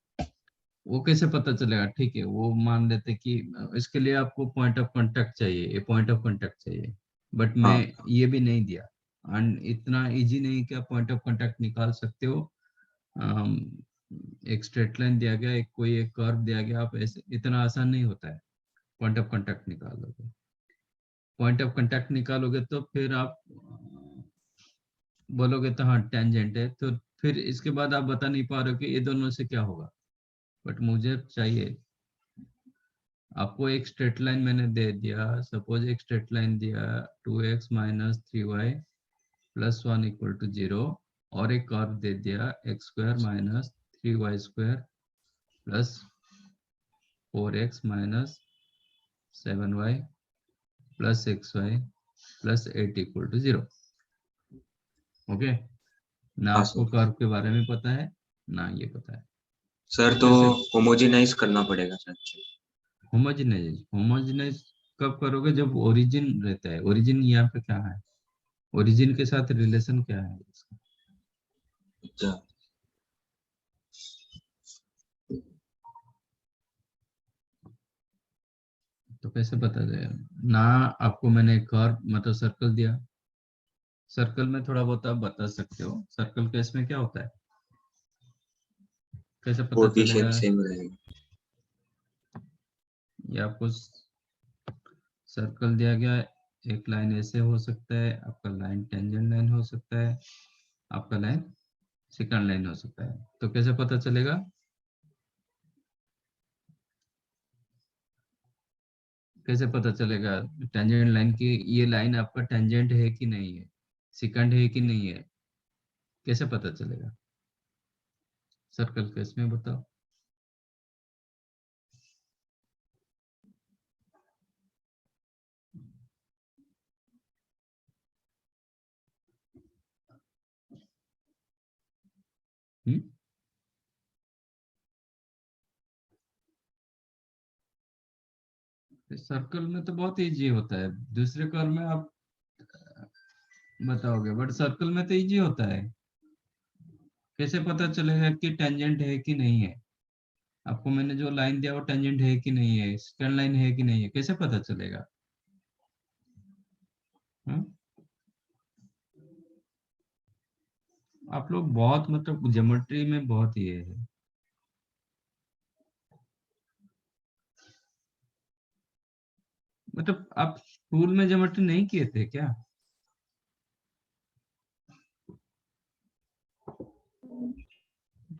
Speaker 1: वो कैसे पता चलेगा? ठीक है, वो मान लेते कि इसके लिए आपको पॉइंट ऑफ कांटेक्ट चाहिए, ये पॉइंट ऑफ कांटेक्ट चाहिए, बट मैं
Speaker 4: हाँ
Speaker 1: ये भी नहीं दिया। एंड इतना इजी नहीं कि आप पॉइंट ऑफ कांटेक्ट निकाल सकते हो। अम, एक स्ट्रेट लाइन दिया गया, एक कोई एक कर्व दिया गया, आप ऐसे इतना आसान नहीं होता है पॉइंट ऑफ कांटेक्ट निकालोगे। पॉइंट ऑफ कांटेक्ट निकालोगे तो फिर आप बोलोगे तो हाँ टेंजेंट है, तो फिर इसके बाद आप बता नहीं पा रहे हो कि ये दोनों से क्या होगा। बट मुझे चाहिए, आपको एक स्ट्रेट लाइन मैंने दे दिया, सपोज एक स्ट्रेट लाइन दिया 2x minus 3y plus 1 equal to 0, और एक कर्व दे दिया x स्क्वायर माइनस 3y स्क्वायर plus 4x minus 7y plus 6y plus 8 equal to 0। Okay, ना
Speaker 4: हाँ
Speaker 1: आपको
Speaker 4: सर।
Speaker 1: कर्व के बारे में पता है ना ये पता है,
Speaker 4: सर
Speaker 1: तो
Speaker 4: तो
Speaker 1: कैसे?
Speaker 4: होमोजेनाइज करना पड़ेगा सर।
Speaker 1: होमोजेनाइज होमोजेनाइज कब करोगे? जब ओरिजिन रहता है। ओरिजिन यहाँ पे क्या है? ओरिजिन के साथ रिलेशन क्या है इसका?
Speaker 4: अच्छा
Speaker 1: तो कैसे पता चलेगा? ना आपको मैंने कर्व मतलब सर्कल दिया, सर्कल में थोड़ा बहुत आप बता सकते हो सर्कल केस में क्या होता है, कैसे पता चलेगा?
Speaker 4: कोएफिशिएंट सेम रहेगा।
Speaker 1: ये आपको सर्कल दिया गया है, एक लाइन ऐसे हो सकता है, आपका लाइन टेंजेंट लाइन हो सकता है, आपका लाइन सेकंड लाइन हो सकता है, तो कैसे पता चलेगा? कैसे पता चलेगा टेंजेंट लाइन की ये लाइन आपका टेंजेंट है कि नहीं है, सेकंड है कि नहीं है, कैसे पता चलेगा सर्कल केस में? बताओ। हम्म? सर्कल में तो बहुत इजी होता है, दूसरे कर्व में आप बताओगे, बट सर्कल में तो इजी होता है। कैसे पता चलेगा कि टेंजेंट है कि नहीं है? आपको मैंने जो लाइन दिया वो टेंजेंट है कि नहीं है, सेकंड लाइन है कि नहीं है, कैसे पता चलेगा? हाँ? आप लोग बहुत मतलब ज्योमेट्री में बहुत ये है। मतलब आप स्कूल में ज्योमेट्री नहीं किए थे क्या?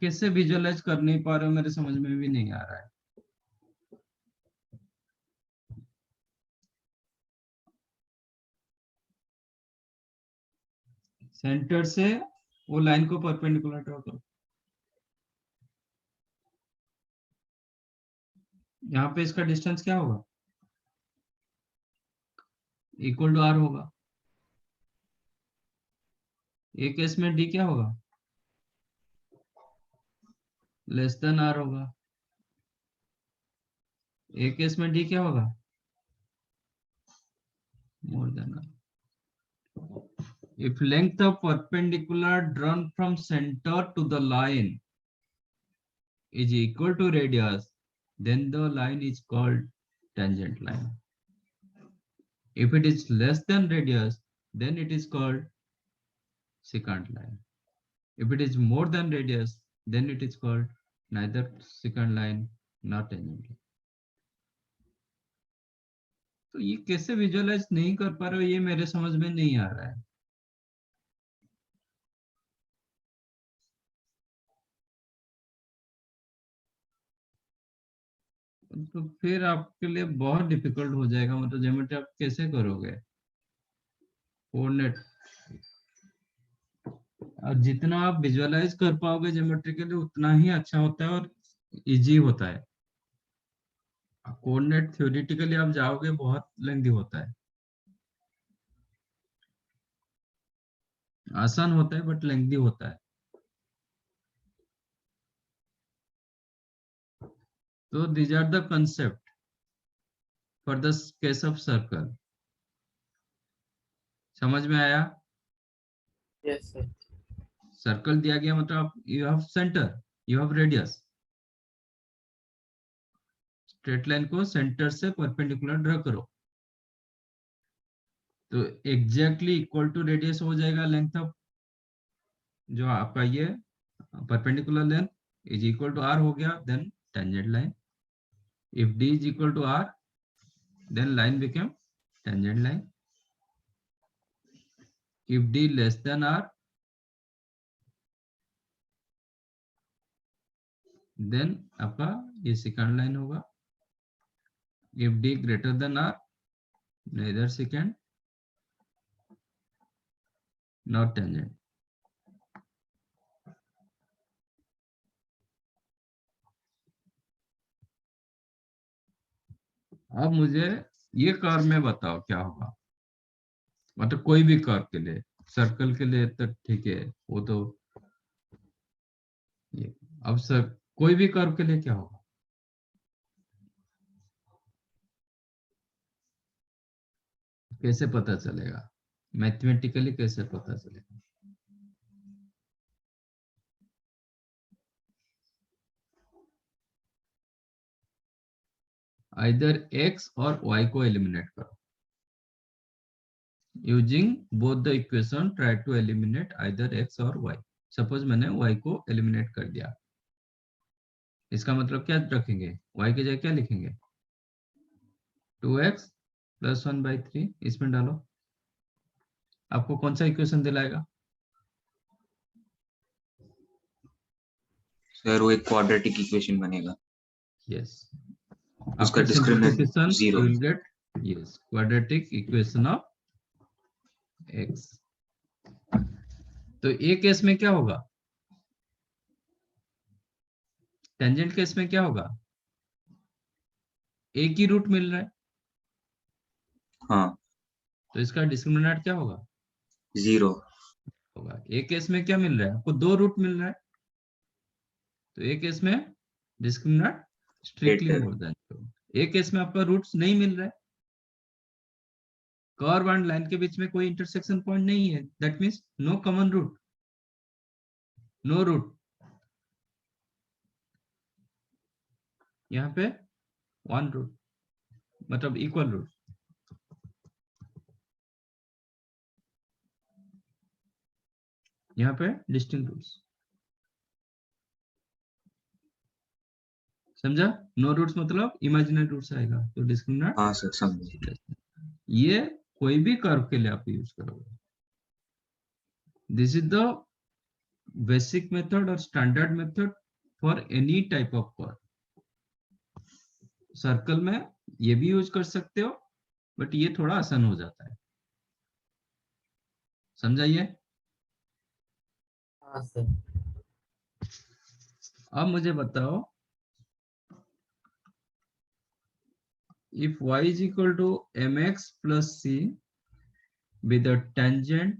Speaker 1: कैसे विजुअलाइज कर नहीं पा रहे हो, मेरे समझ में भी नहीं आ रहा है। सेंटर से वो लाइन को परपेंडिकुलर ड्रॉ करो। यहाँ पे इसका डिस्टेंस क्या होगा? इक्वल टू आर होगा। एक केस में डी क्या होगा? लेस देन आर होगा। एक केस में डी क्या होगा? More than r. If length of perpendicular drawn from center to the line is equal to radius, then the line is called tangent line. If it is less than radius, then it is called secant line. If it is more than radius, then it is called neither secant line nor tangent line. तो ये कैसे visualise नहीं कर पा रहे हो, ये मेरे समझ में नहीं आ रहा है। तो फिर आपके लिए बहुत डिफिकल्ट हो जाएगा, मतलब ज्योमेट्री आप कैसे करोगे? कोऑर्डिनेट, और जितना आप विजुअलाइज कर पाओगे ज्योमेट्रिकली उतना ही अच्छा होता है और इजी होता है। कोऑर्डिनेट थ्योरेटिकली आप जाओगे बहुत लेंदी होता है, आसान होता है बट लेंदी होता है। तो these are the concept for the case of circle। समझ में आया?
Speaker 2: Yes, sir.
Speaker 1: सर्कल दिया गया मतलब you have centre, you have radius, straight line को सेंटर से परपेंडिकुलर ड्रा करो तो एग्जैक्टली इक्वल टू रेडियस हो जाएगा लेंथ ऑफ जो आपका ये perpendicular length is equal to r हो गया, then tangent line. If d is equal to r then line became tangent line। if d less than r then आपका ये secant line होगा। if d greater than r neither secant nor tangent। अब मुझे ये curve में बताओ क्या होगा, मतलब कोई भी कर्व के लिए, सर्कल के लिए तो ठीक है वो तो ये। अब सर कोई भी कर्व के लिए क्या होगा, कैसे पता चलेगा, मैथमेटिकली कैसे पता चलेगा? आइदर x और y को एलिमिनेट करो। Using both the equation try to eliminate either x और y। सपोज मैंने y को एलिमिनेट कर दिया, इसका मतलब क्या रखेंगे, y की जगह क्या लिखेंगे, 2x प्लस 1/3 इसमें डालो। आपको कौन सा इक्वेशन दिलाएगा?
Speaker 4: सर वो एक क्वाड्रेटिक इक्वेशन बनेगा,
Speaker 1: यस,
Speaker 4: उसका
Speaker 1: after
Speaker 4: discriminant
Speaker 1: सिंप्लिफिकेशन
Speaker 4: zero.
Speaker 1: You will gate yes quadratic equation of x। तो एक केस में क्या होगा, टेंजेंट केस में क्या होगा, एक ही रूट मिल रहा है
Speaker 4: हाँ
Speaker 1: तो इसका डिस्क्रिमिनेंट क्या होगा,
Speaker 4: जीरो।
Speaker 1: होगा। एक केस में क्या मिल रहा है आपको, दो रूट मिल रहा है तो एक केस में discriminant strictly
Speaker 4: Greater।
Speaker 1: More than two. एक केस में आपका रूट्स नहीं मिल रहा है, कर्व एंड लाइन के बीच में कोई इंटरसेक्शन पॉइंट नहीं है, that means no common root, no root. यहाँ पे वन रूट मतलब इक्वल रूट, यहाँ पे डिस्टिंक्ट रूट्स। समझा? नो रूट्स मतलब इमेजिनरी रूट्स आएगा तो डिस्क्रिमिनेंट।
Speaker 4: हाँ सर समझे।
Speaker 1: ये कोई भी कर्व के लिए आप यूज करोगे। This is the basic method और standard method for any type of curve. Circle में ये भी यूज कर सकते हो बट ये थोड़ा आसान हो जाता है। समझाइए?
Speaker 2: हाँ सर।
Speaker 1: अब मुझे बताओ, if y is equal to mx plus c with a tangent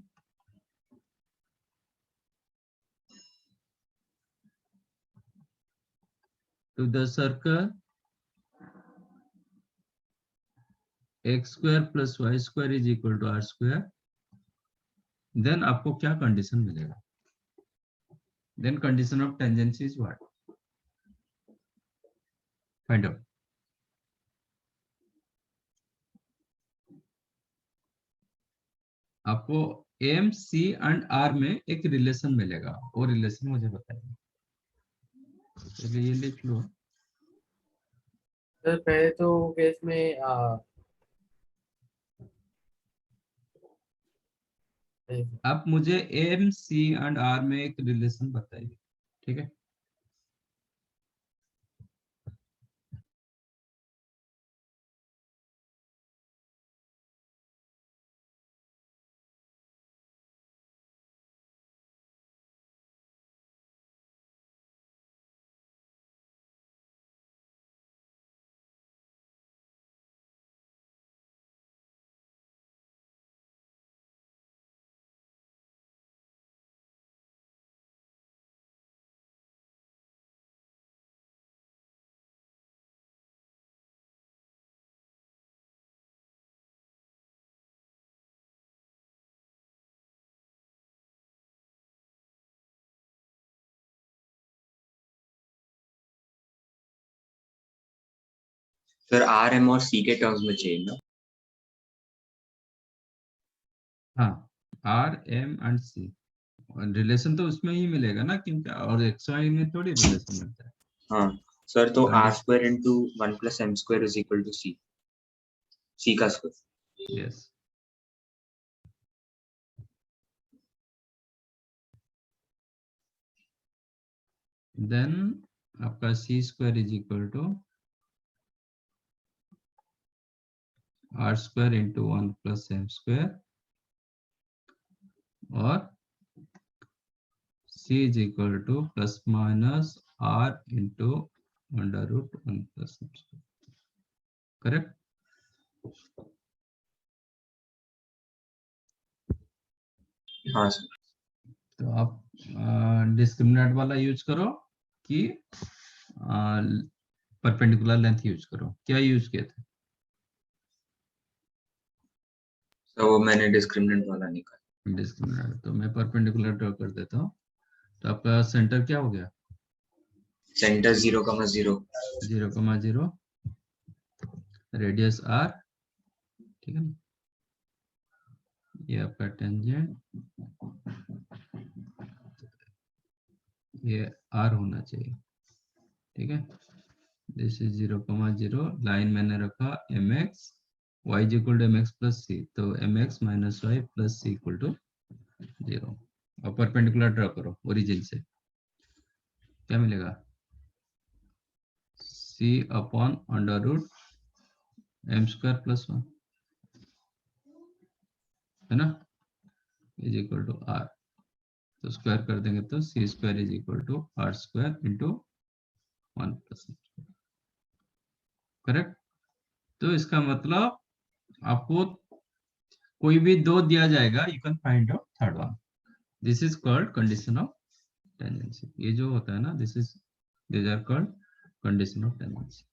Speaker 1: to the circle x square plus y square is equal to r square, then आपको क्या कंडीशन मिलेगा? Then condition of tangents is what? Find out. आपको m, c and r में एक relation मिलेगा, वो relation मुझे बताइए। चलिए ये लिख लो।
Speaker 2: सर पहले तो केस में
Speaker 1: आप मुझे m, c and r में एक रिलेशन बताइए, ठीक है?
Speaker 4: सर आर एम और सी के टर्म्स में चाहिए ना?
Speaker 1: हाँ, r m and c relation तो उसमें ही मिलेगा ना, क्योंकि और एक्स वाई में थोड़ी रिलेशन मिलता है।
Speaker 4: हाँ सर, तो r
Speaker 1: condition,
Speaker 4: square into 1 + m square is equal to c का स्क्वायर।
Speaker 1: यस। देन आपका c square is equal to are square into 1 + m square और c is equal to plus minus r into √1 + m square. Correct?
Speaker 4: हाँ सर।
Speaker 1: तो आप discriminant वाला use करो कि परपेंडिकुलर लेंथ यूज करो, क्या यूज किए थे?
Speaker 4: तो वो मैंने डिस्क्रिमिनेंट वाला निकाला।
Speaker 1: डिस्क्रिमिनेंट, तो मैं परपेंडिकुलर ड्रॉ कर देता हूँ। तो आपका सेंटर क्या हो गया?
Speaker 4: सेंटर 0,0,
Speaker 1: 0,0, रेडियस r, ठीक है ना? ये आपका टेंजेंट, ये r होना चाहिए, ठीक है? दिस इज 0,0, लाइन मैंने रखा mx, y is equal to mx plus c, तो mx minus y plus c equal to 0। और परपेंडिकुलर ड्रॉ करो ओरिजिन से, क्या मिलेगा? c upon √m square plus 1, है ना, इज इक्वल टू r। तो स्क्वायर कर देंगे तो c square is equal to r square into 1 + m। Correct? तो इसका मतलब आपको कोई भी दो दिया जाएगा, you can find out third one. This is called condition of tangency. ये जो होता है ना, these are called condition of tendency।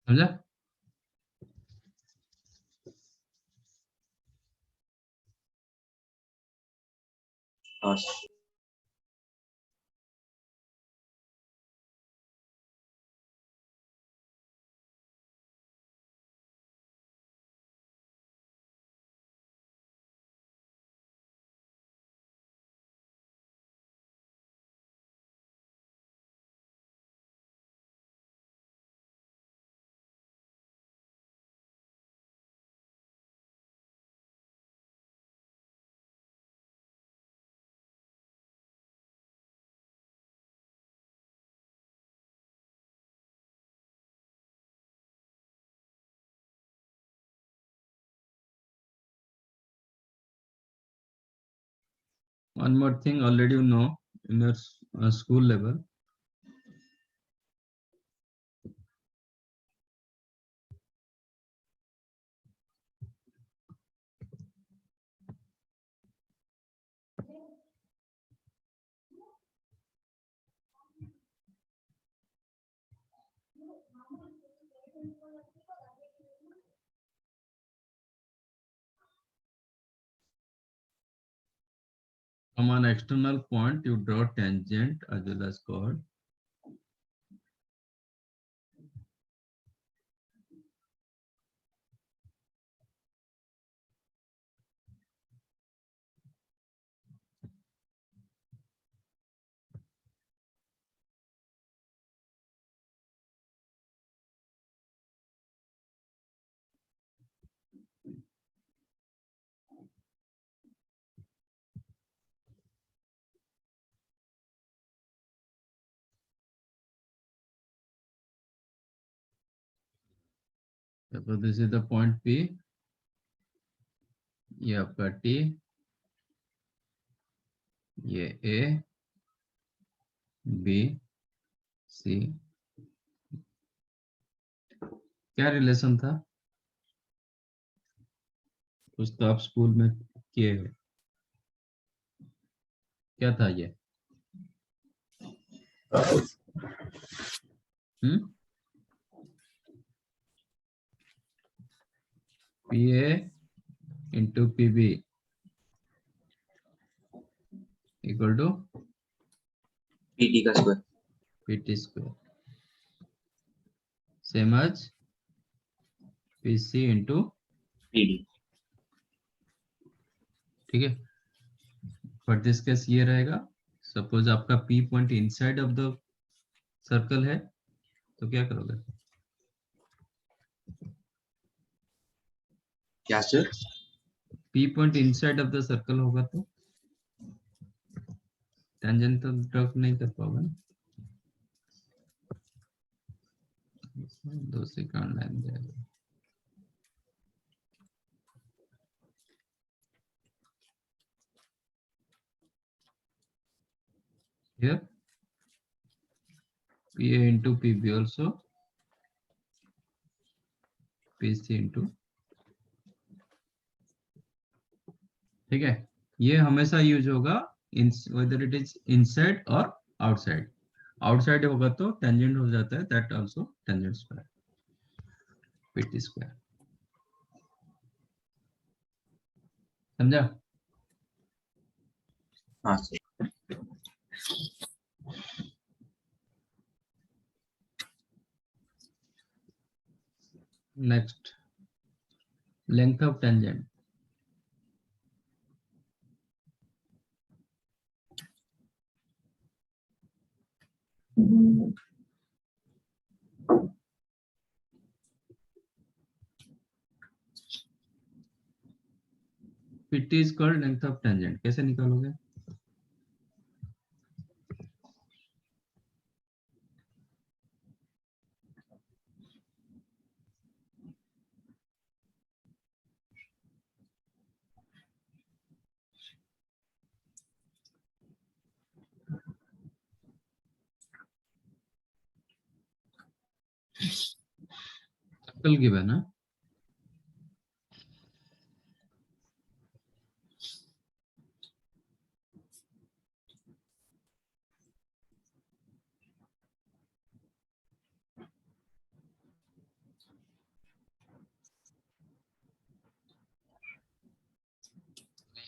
Speaker 1: समझा?
Speaker 4: हाँ sir.
Speaker 1: One more thing already you know in your school level, from an external point you draw tangent as well as chord. So this is the point P, ये आपका T, ये A, B, C। क्या relation था? कुछ तो आप school में किए हो, क्या था ये? PA into PB equal to
Speaker 4: PT का square
Speaker 1: PT square, same as PC into
Speaker 4: PD।
Speaker 1: ठीक है। फॉर दिस केस ये रहेगा, सपोज आपका P point inside of the circle है तो क्या करोगे?
Speaker 4: क्या sir?
Speaker 1: P point inside of the circle होगा तो टेंजेंट तो ड्रॉ नहीं कर पाओगे ना, दो सेकंड लाइन जाएगा। Here PA into PB also PC into, ठीक है। ये हमेशा यूज होगा whether it is inside और outside। आउटसाइड होगा तो टेंजेंट हो जाता है, that also tangent square PT square. समझा?
Speaker 4: हाँ sir.
Speaker 1: Next, length of tangent. PT is called length of tangent, कैसे निकालोगे? सर्कल गिवन है,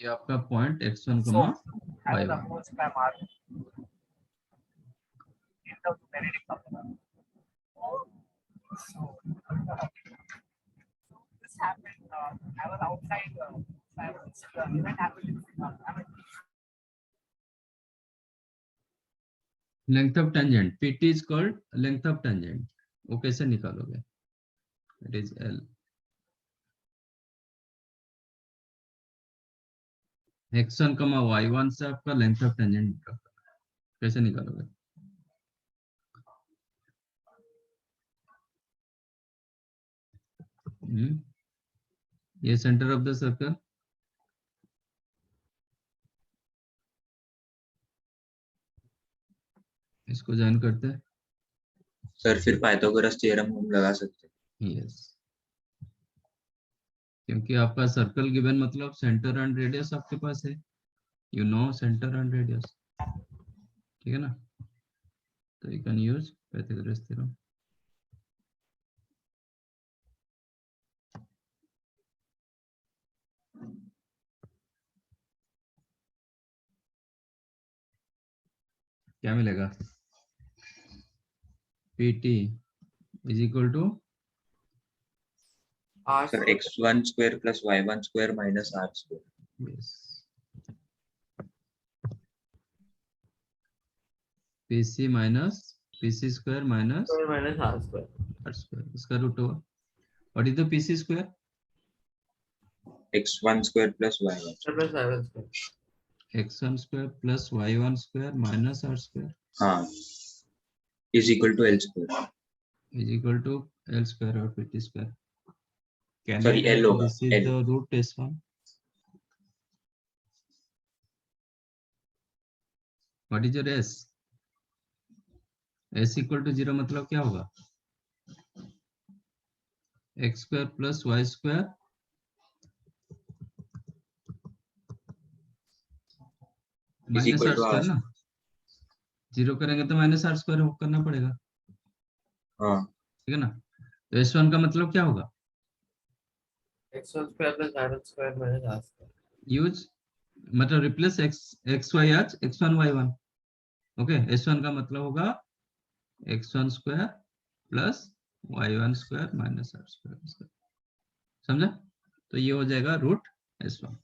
Speaker 1: ये आपका पॉइंट x1 कमा y1। Length of tangent PT is called length of tangent, वो कैसे निकालोगे? It is L। x1 कमा y1 से आपका लेंथ ऑफ टेंजेंट कैसे निकालोगे? ये सेंटर ऑफ द सर्कल, इसको ज्वाइन करते हैं।
Speaker 4: सर फिर पाइथागोरस थ्योरम हम लगा सकते हैं।
Speaker 1: यस, क्योंकि आपका सर्कल गिवन मतलब सेंटर एंड रेडियस आपके पास है, you know centre and radius, ठीक है ना? तो you can use Pythagoras theorem. क्या मिलेगा? PT is equal to
Speaker 4: sir x1 square plus y1 square minus r square.
Speaker 1: Yes, PC minus PC square minus
Speaker 2: r square।
Speaker 1: r square, इसका root होगा। What is the PC square?
Speaker 4: x1 square plus y1
Speaker 2: plus y1 square।
Speaker 1: x1 square plus y1 square minus r square,
Speaker 4: हाँ, is equal to l square.
Speaker 1: is equal to L square or PT square. Can
Speaker 4: Sorry,
Speaker 1: I
Speaker 4: L
Speaker 1: write
Speaker 4: होगा,
Speaker 1: this is
Speaker 4: L।
Speaker 1: the root S1? What is your S? S equal to 0 मतलब क्या होगा? X square plus Y square
Speaker 4: is
Speaker 1: minus
Speaker 4: equal
Speaker 1: R
Speaker 4: to
Speaker 1: square
Speaker 4: r।
Speaker 1: ना? 0 करेंगे तो minus r square करना पड़ेगा,
Speaker 4: हाँ
Speaker 1: ठीक है ना। तो S1 का मतलब क्या होगा?
Speaker 2: x1 square plus y1 square minus r square.
Speaker 1: Use मतलब replace x y as x1 y1, okay. S1 का मतलब होगा x1 square plus y1 square minus r square, समझा? तो ये हो जाएगा root S1।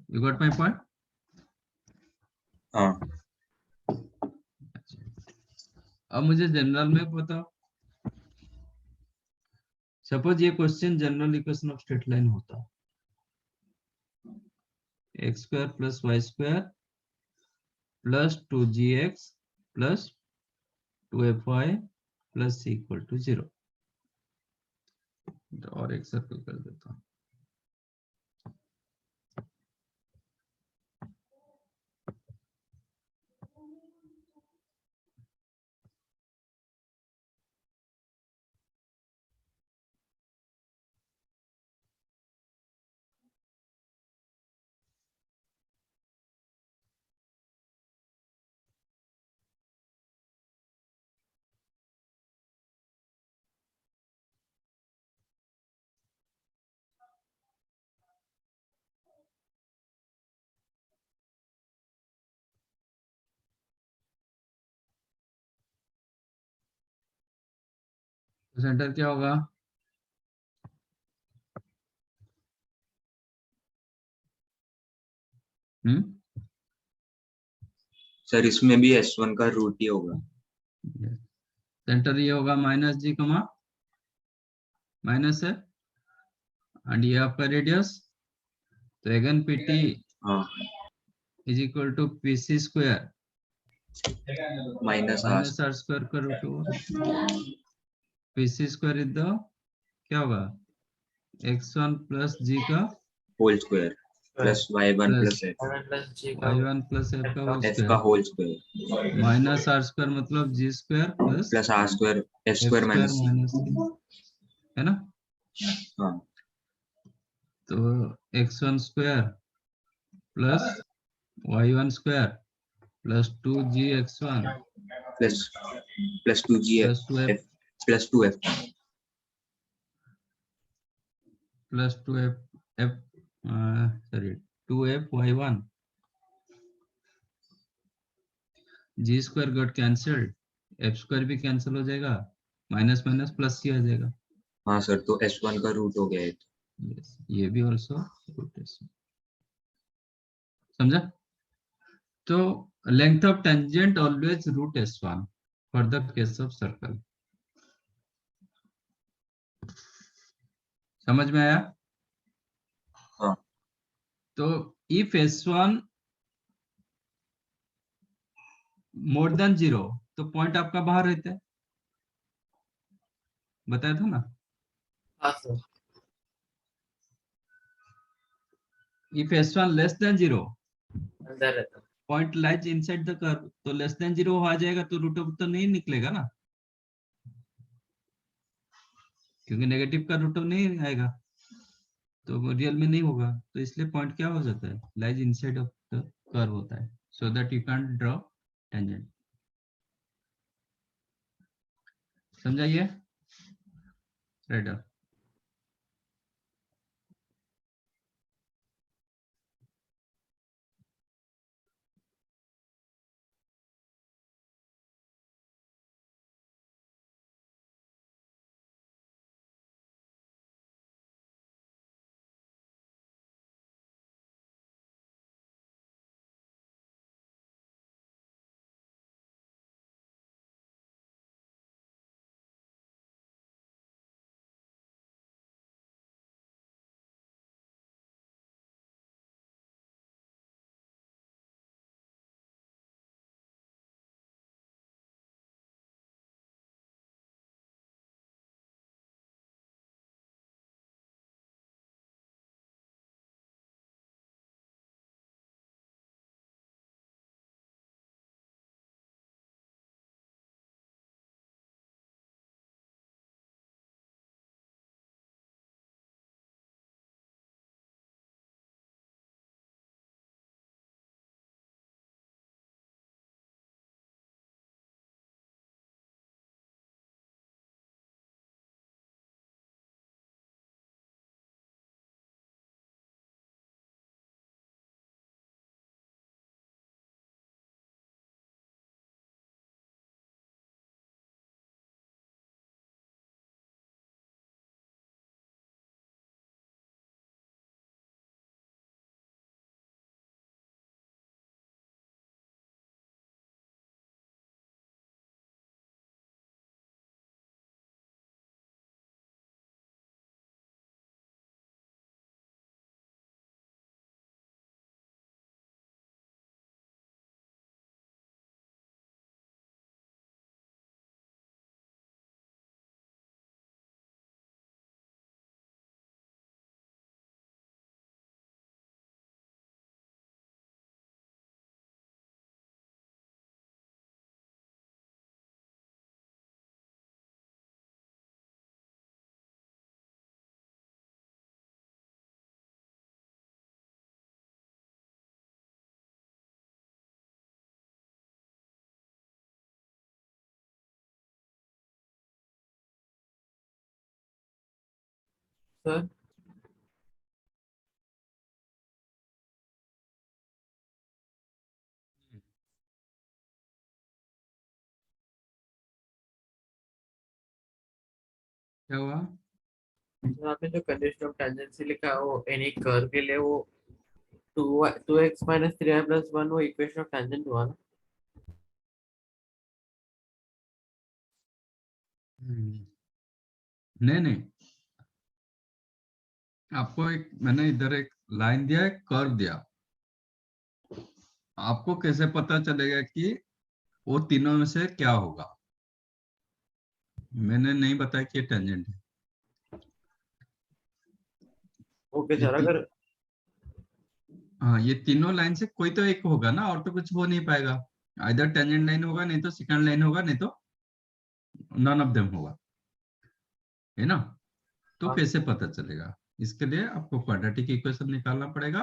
Speaker 1: You got my point?
Speaker 4: हाँ
Speaker 1: अब मुझे जनरल में बताओ, सपोज ये question general equation of straight line होता, x square plus Y square plus 2gx plus 2fy plus c equal to 0। और एक सर्कल कर देता हूँ। तो सेंटर क्या होगा?
Speaker 4: सर, इसमें भी S1 का रूट ही होगा।
Speaker 1: सेंटर ये होगा माइनस जी कमा माइनस है, एंड ये आपका रेडियस, तो एगन पीटी
Speaker 4: हाँ
Speaker 1: is equal to PC square
Speaker 4: minus
Speaker 1: minus r square का root over PC square is the क्या होगा x1 प्लस जी का
Speaker 4: whole square plus y1
Speaker 1: plus
Speaker 4: plus f
Speaker 2: y1 plus g का
Speaker 1: y1 plus f का whole
Speaker 4: f का
Speaker 1: square
Speaker 4: whole square
Speaker 1: minus r square मतलब g square plus
Speaker 4: plus r square f
Speaker 1: f
Speaker 4: square
Speaker 1: square
Speaker 4: minus c।
Speaker 1: Minus है ना।
Speaker 4: हाँ
Speaker 1: तो x1 square plus y1 square plus 2gx1
Speaker 4: plus plus 2g
Speaker 1: plus 2f
Speaker 4: f plus 2f
Speaker 1: plus 2f f sorry 2f y1 g square got cancelled, f square भी cancel हो जाएगा, minus minus plus c आ जाएगा।
Speaker 4: हाँ सर, तो S1 का root हो गया है।
Speaker 1: Yes, ये भी ऑल्सो रूट S1, समझा? तो length of tangent always root S1 for the case of circle. समझ में आया?
Speaker 4: हाँ
Speaker 1: तो इफ S1 मोर देन 0 तो पॉइंट आपका बाहर रहता है, बताया था ना।
Speaker 2: हाँ sir
Speaker 1: if S1 less than 0
Speaker 2: अंदर रहता है.
Speaker 1: Point lies inside the curve, तो लेस देन 0 आ जाएगा तो रूट ओवर तो नहीं निकलेगा ना, क्योंकि नेगेटिव का रूट ओवर नहीं आएगा तो रियल में नहीं होगा, तो इसलिए पॉइंट क्या हो जाता है, lies inside of the curve होता है, so that you can draw tangent. समझाइए राइट।
Speaker 2: सर
Speaker 1: क्या हुआ?
Speaker 2: सर आपने जो कंडीशन ऑफ टेंजेंसी लिखा है वो एनी कर्व के लिए वो 2x माइनस 3y प्लस 1 वो इक्वेशन ऑफ टेंजेंट हुआ ना?
Speaker 1: नहीं नहीं, आपको एक मैंने इधर एक लाइन दिया, एक कर्व दिया, आपको कैसे पता चलेगा कि वो तीनों में से क्या होगा? मैंने नहीं बताया कि ये टेंजेंट है।
Speaker 2: ओके
Speaker 1: ये
Speaker 2: सर,
Speaker 1: ती,
Speaker 2: अगर
Speaker 1: हाँ, ये तीनों लाइन से कोई तो एक होगा ना, और तो कुछ हो नहीं पाएगा। इधर टेंजेंट लाइन होगा, नहीं तो सेकंड लाइन होगा, नहीं तो नन ऑफ देम होगा, है ना? तो
Speaker 2: हाँ
Speaker 1: कैसे पता चलेगा? इसके लिए आपको क्वाड्रेटिक इक्वेशन निकालना पड़ेगा।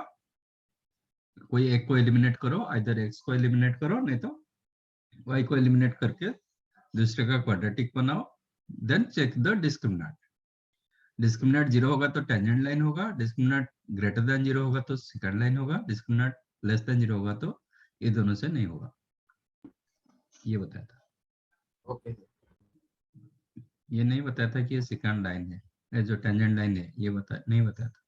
Speaker 1: कोई एक को एलिमिनेट करो, इधर एक्स को एलिमिनेट करो, नहीं तो वाई को एलिमिनेट करके दूसरे का क्वाड्रेटिक बनाओ। Then check the discriminant. Discriminant zero होगा तो टेंजेंट लाइन होगा, डिस्क्रिमिनेंट ग्रेटर देन जीरो होगा तो सेकंड लाइन होगा, डिस्क्रिमिनेंट लेस देन जीरो होगा तो ये दोनों से नहीं होगा। ये बताया था।
Speaker 2: ओके।
Speaker 1: ये नहीं बताया था कि ये सेकंड लाइन है, ये जो टेंजेंट लाइन है, ये नहीं बताया था।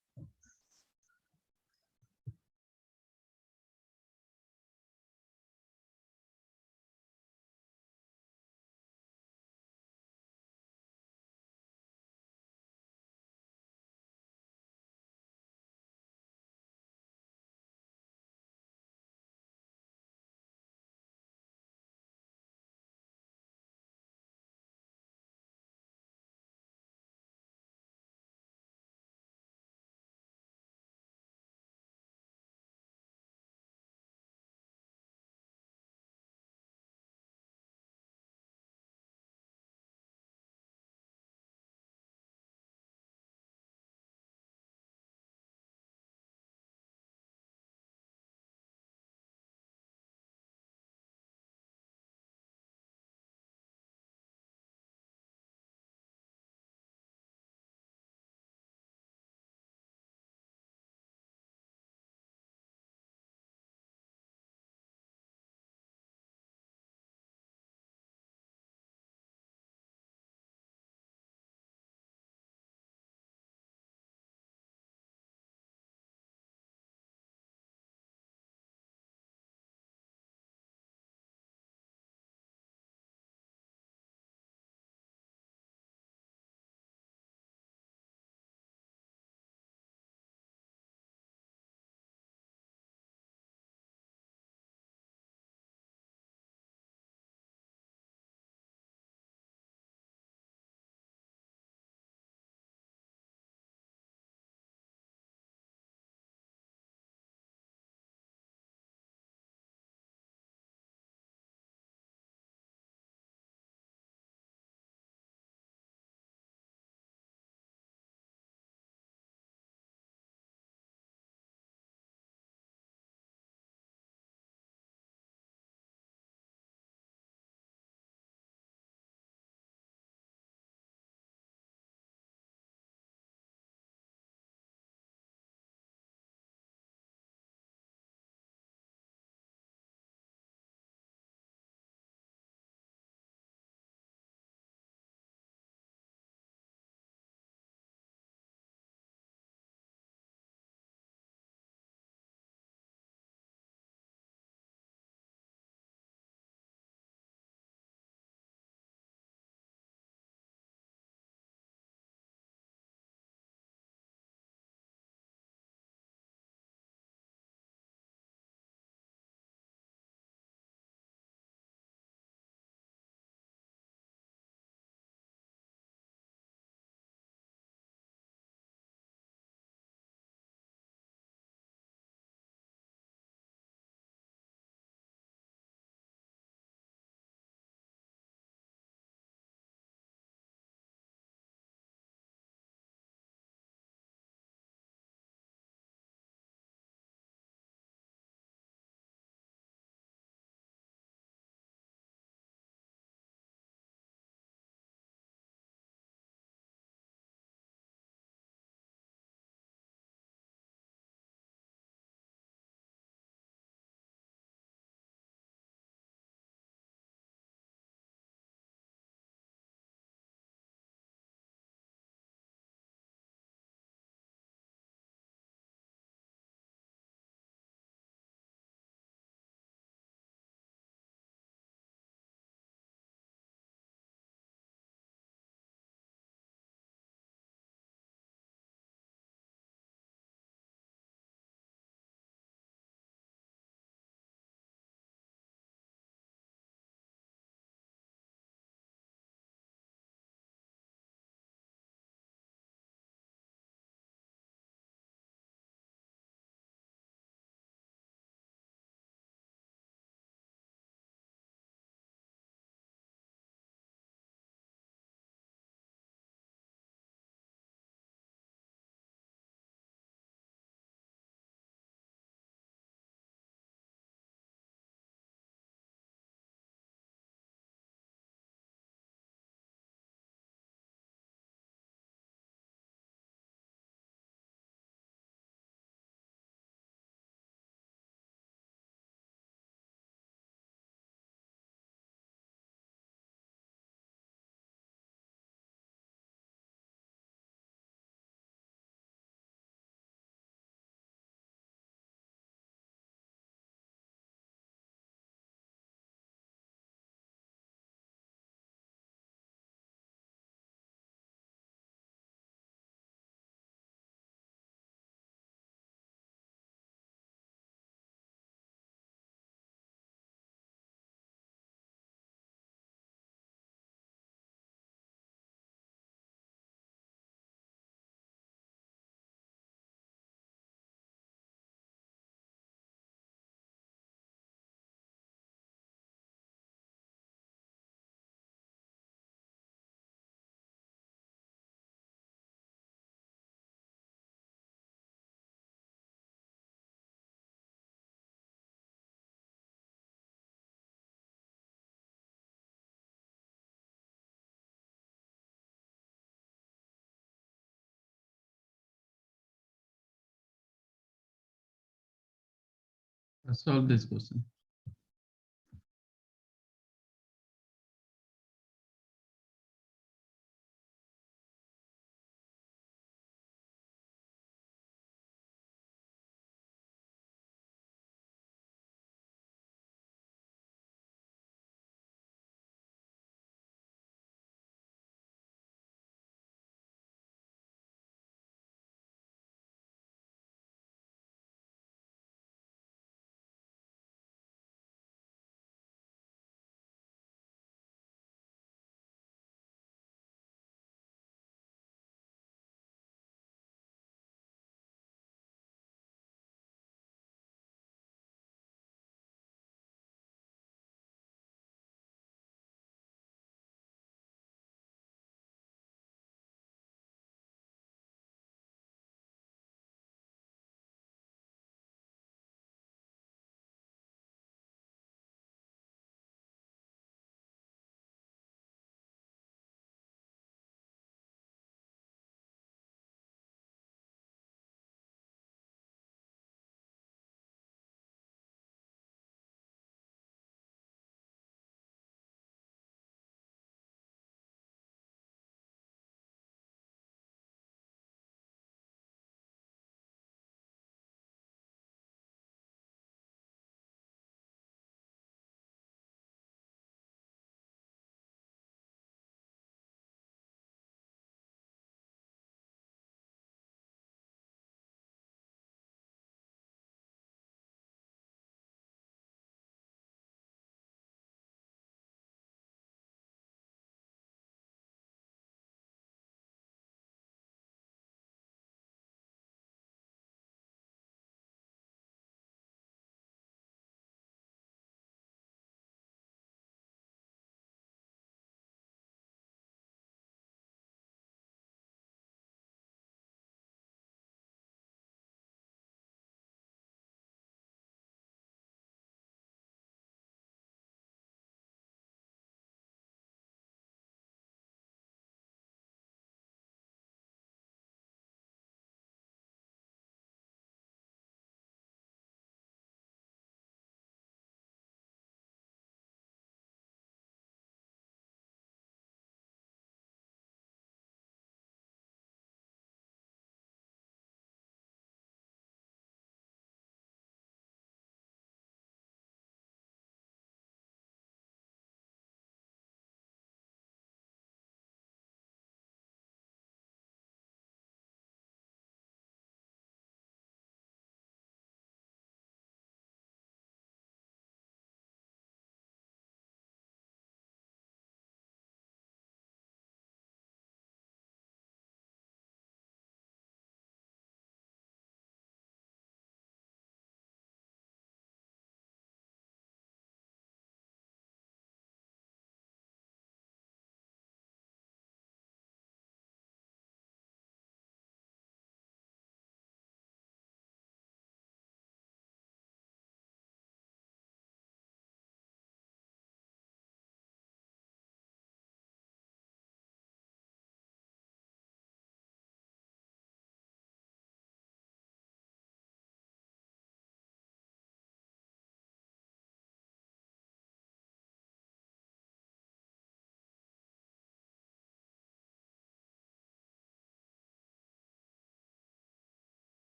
Speaker 1: solve this question.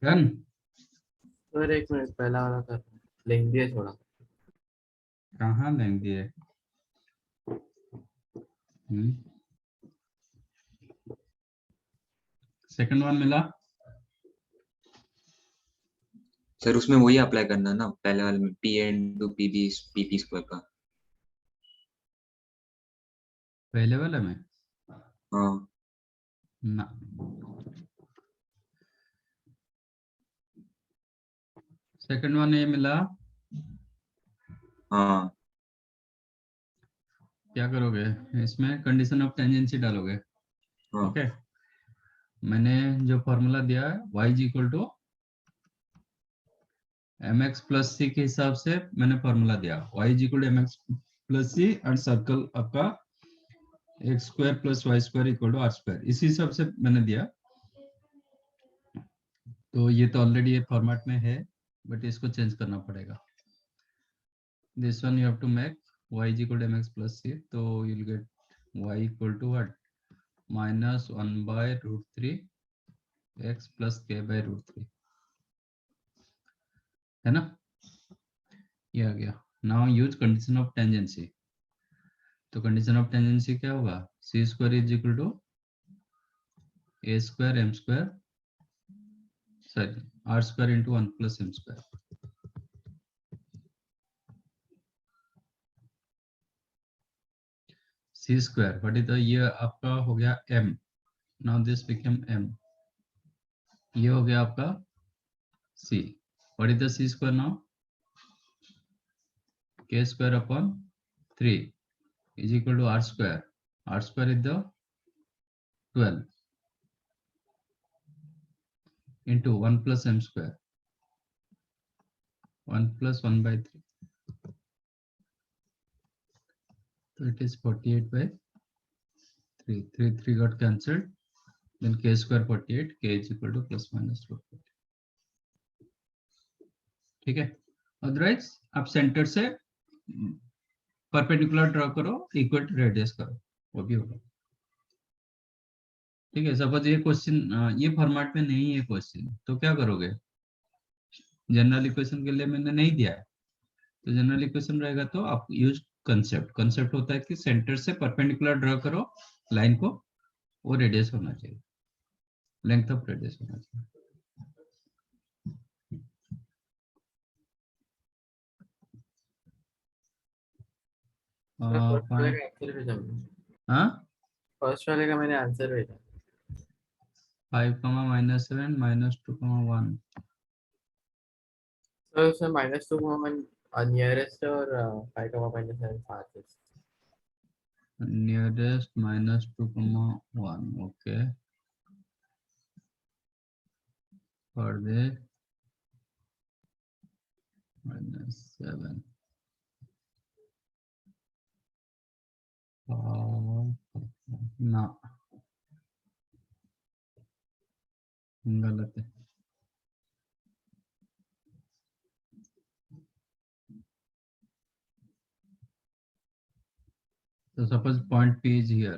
Speaker 1: Done.
Speaker 2: Sir एक मिनट, पहला वाला कर लेंगे दिए थोड़ा।
Speaker 1: कहाँ लेंगे है? सेकंड वन मिला।
Speaker 4: सर उसमें वही अप्लाई करना ना पहले वाले में, पी इंटू पी स्क्वायर का।
Speaker 1: पहले वाले में
Speaker 4: हाँ
Speaker 1: ना, सेकंड वन ये मिला।
Speaker 4: हाँ
Speaker 1: क्या करोगे इसमें? कंडीशन ऑफ टेंजेंसी डालोगे।
Speaker 4: हाँ
Speaker 1: ओके, मैंने जो फॉर्मूला दिया है y is equal to M X plus C के हिसाब से मैंने फॉर्मूला दिया, y is equal to M X plus C and circle आपका X square plus Y square equal to are square, इसी हिसाब से मैंने दिया। तो ये तो ऑलरेडी ये फॉर्मेट में है, बट इसको चेंज करना पड़ेगा। This one you have to make y is equal to M X plus C, तो you will get y equal to what, minus 1/√3 x plus k/√3, है ना? ये आ गया। Now use condition of tangency. तो condition of tangency क्या होगा? C square is equal to A square M square, sorry R square into 1 plus M square. C square what is the, ये आपका हो गया m, now this become m, ये हो गया आपका c, what is the c square now? k square upon 3 is equal to are square, r square is the 12 into 1 plus m square, 1 plus 1/3, so it is 48/3, 3 got cancelled, then k square 48, k is equal to plus minus 240, ठीक है? Otherwise आप centre से perpendicular draw करो, equal radius करो, वो भी होगा। ठीक है, सपोज ये क्वेश्चन ये फॉर्मेट में नहीं है क्वेश्चन, तो क्या करोगे? जनरल इक्वेशन के लिए मैंने नहीं दिया है, तो जनरल इक्वेशन रहेगा तो आप यूज कंसेप्ट। कंसेप्ट होता है कि सेंटर से परपेंडिकुलर ड्रॉ करो लाइन को, वो रेडियस होना चाहिए, लेंथ ऑफ रेडियस होना चाहिए।
Speaker 2: फर्स्ट वाले का आंसर भेजा मैंने।
Speaker 1: हाँ,
Speaker 2: फर्स्ट वाले का मैंने आंसर भेजा।
Speaker 1: 5, -7, -2, 1।
Speaker 2: सर उसमें -2 नियरेस्ट और 5, -7 फारथेस्ट।
Speaker 1: नियरेस्ट -2, 1, ओके, फर्दर -7 ना, गलत है। तो suppose point P is here,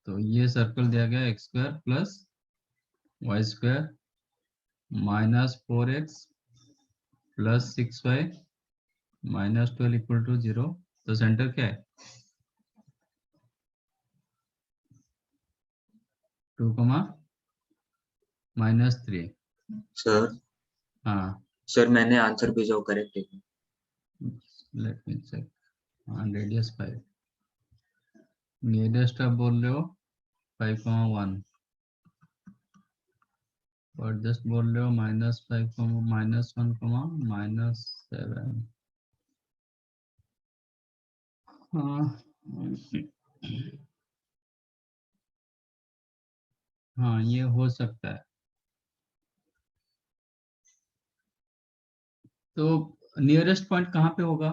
Speaker 1: तो ये सर्कल दिया गया x square plus Y square -4x plus 6y -12 equal to 0, तो सेंटर क्या है? 2, -3।
Speaker 4: सर।
Speaker 1: हाँ,
Speaker 4: सर मैंने आंसर भेजा, वो करेक्ट है?
Speaker 1: Let me check. हाँ, रेडियस 5, नियरेस्ट आप बोल रहे हो 5, 1, और जस्ट बोल रहे हो -5, -1, -7। हाँ हाँ, ये हो सकता है। तो नियरेस्ट पॉइंट कहाँ पे होगा?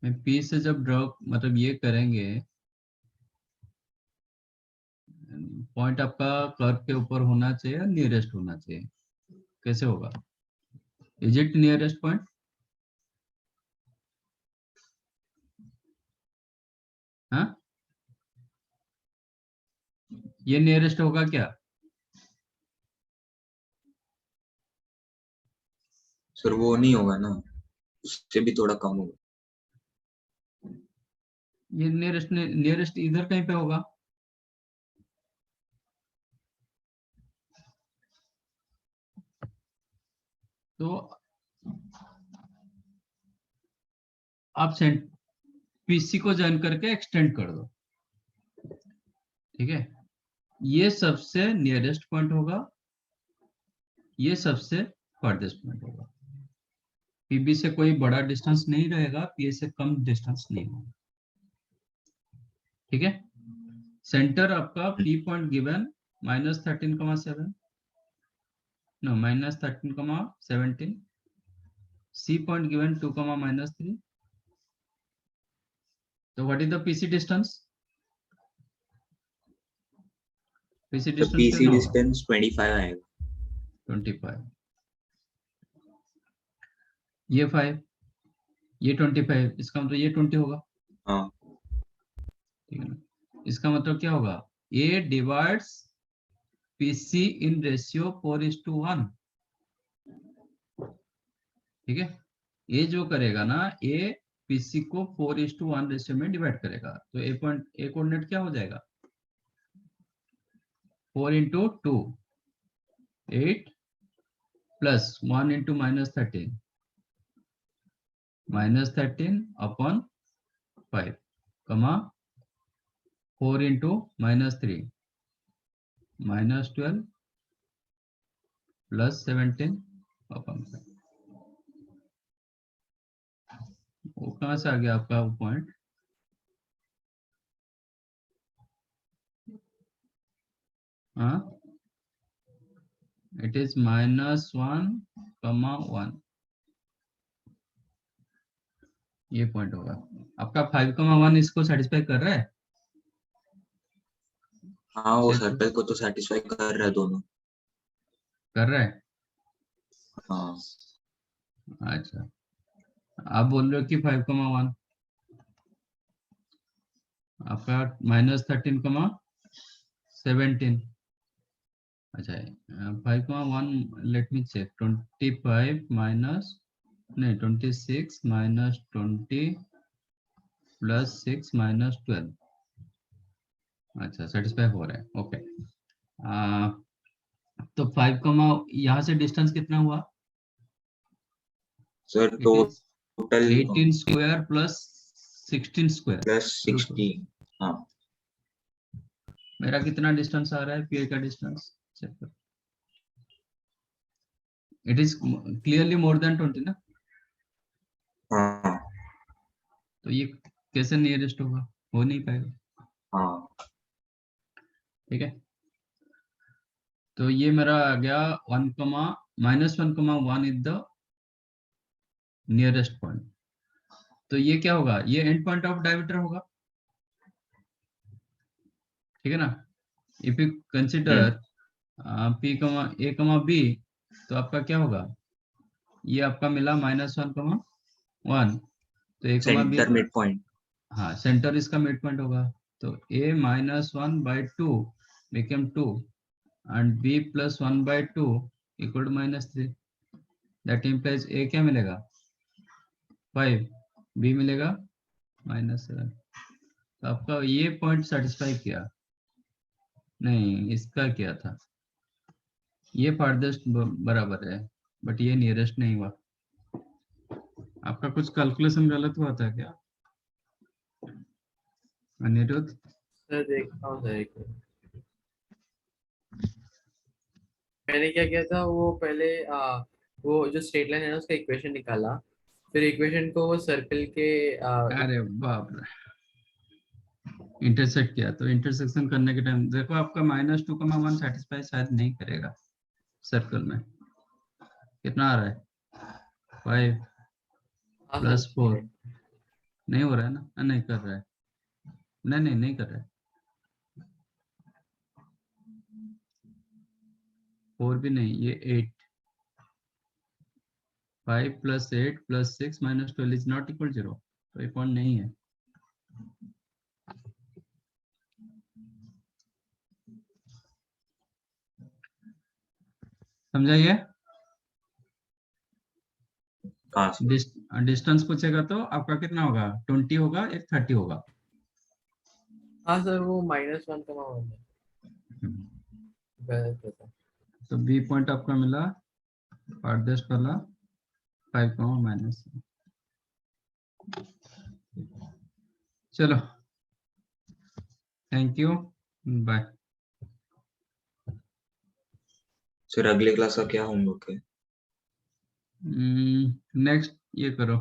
Speaker 1: मैं P से जब ड्रॉ मतलब ये करेंगे, पॉइंट आपका कर्व के ऊपर होना चाहिए या नियरेस्ट होना चाहिए? कैसे होगा? Is it nearest point? हाँ, ये नियरेस्ट होगा क्या?
Speaker 4: सर वो नहीं होगा ना, उससे भी थोड़ा कम होगा।
Speaker 1: ये नियरेस्ट इधर कहीं पे होगा। तो आप पीसी को ज्वाइन करके एक्सटेंड कर दो, ठीक है। ये सबसे नियरेस्ट पॉइंट होगा, ये सबसे फर्देस्ट पॉइंट होगा। पीबी से कोई बड़ा डिस्टेंस नहीं रहेगा, पीए से कम डिस्टेंस नहीं होगा, ठीक है। सेंटर आपका P point given -13,7, no -13,17, C point given 2, -3. So what is the PC distance? PC
Speaker 4: तो
Speaker 1: distance
Speaker 4: पीसी
Speaker 1: कितना होगा?
Speaker 4: डिस्टेंस 25 आएगा।
Speaker 1: 25. ये 5, ये 25, इसका मतलब ये 20 होगा,
Speaker 4: हाँ
Speaker 1: ठीक है ना। इसका मतलब क्या होगा? A divides PC in ratio 4:1, ठीक है। ये जो करेगा ना, A PC को 4:1 रेशियो में डिवाइड करेगा, तो A कोऑर्डिनेट क्या हो जाएगा? 4 into 2, 8 plus 1 into -13, -13 upon 5, comma 4 into -3, -12 plus 17 upon 5. वो कहाँ से आ गया आपका वो पॉइंट? हाँ, इट इज -1, 1. ये पॉइंट होगा आपका। 5,1 इसको सेटिस्फाई कर रहा है?
Speaker 4: हाँ, वो
Speaker 1: Check
Speaker 4: सर्कल को तो सेटिस्फाई कर रहा है दोनों।
Speaker 1: कर रहा है।
Speaker 4: हाँ
Speaker 1: अच्छा, आप बोल रहे हो कि 5,1 आपका -13,17. अच्छा, 5,1, लेट मी चेक, 25 माइनस, नहीं 26 माइनस 20 प्लस 6 माइनस 12. अच्छा, सेटिस्फाई हो रहा है, ओके। तो 5, यहाँ से डिस्टेंस कितना हुआ?
Speaker 4: Sir,
Speaker 1: it is
Speaker 4: total
Speaker 1: 18 square plus 16 square
Speaker 4: plus
Speaker 1: root
Speaker 4: 16। हाँ
Speaker 1: मेरा कितना डिस्टेंस आ रहा है पीए का डिस्टेंस? चेक कर। It is clearly more than 20 ना,
Speaker 4: हाँ
Speaker 1: तो ये कैसे नियरेस्ट होगा? हो नहीं पाएगा,
Speaker 4: हाँ।
Speaker 1: ठीक है। तो ये मेरा आ गया 1, -1,1 इज द नियरेस्ट पॉइंट। तो ये क्या होगा? ये एंड पॉइंट ऑफ डायमीटर होगा, ठीक है ना। If you consider P, A, B, तो आपका क्या होगा? ये आपका मिला -1,1, तो A, B,
Speaker 4: centre mid point.
Speaker 1: हाँ सेंटर इसका मिड पॉइंट होगा। तो A -1/2 became 2 and B +1/2 equal to -3. That implies A क्या मिलेगा? 5, B मिलेगा -7. तो आपका ये पॉइंट सेटिस्फाई किया नहीं, इसका क्या था? ये फारदेस्ट बराबर है, बट ये नियरेस्ट नहीं हुआ। आपका कुछ कैलकुलेशन गलत हुआ था क्या अनिरुद्ध?
Speaker 2: सर देखता हूँ सर, एक मिनट। मैंने क्या किया था, वो पहले वो जो स्ट्रेट लाइन है ना, उसका इक्वेशन निकाला, फिर इक्वेशन को वो सर्कल के
Speaker 1: अरे बाप रे, इंटरसेक्ट किया। तो इंटरसेक्शन करने के टाइम देखो आपका -2,1 सेटिस्फाई शायद नहीं करेगा सर्कल में। कितना आ रहा है? 5 + 4 नहीं हो रहा है ना? नहीं कर रहा है, नहीं कर रहा है। 4 भी नहीं, ये 8, 5 + 8 + 6 - 12 इज नॉट इक्वल 0, तो ये पॉइंट नहीं है। समझा ये?
Speaker 4: कहाँ से?
Speaker 1: डिस्टेंस पूछेगा तो आपका कितना होगा, 20 होगा, एक 30 होगा।
Speaker 2: हाँ सर, वो -1 का मान है, गलत होता है।
Speaker 1: तो बी पॉइंट आपका मिला farthest वाला 5 माइनस। चलो, थैंक यू, बाय।
Speaker 4: फिर अगले क्लास का क्या होमवर्क है?
Speaker 1: नेक्स्ट ये करो।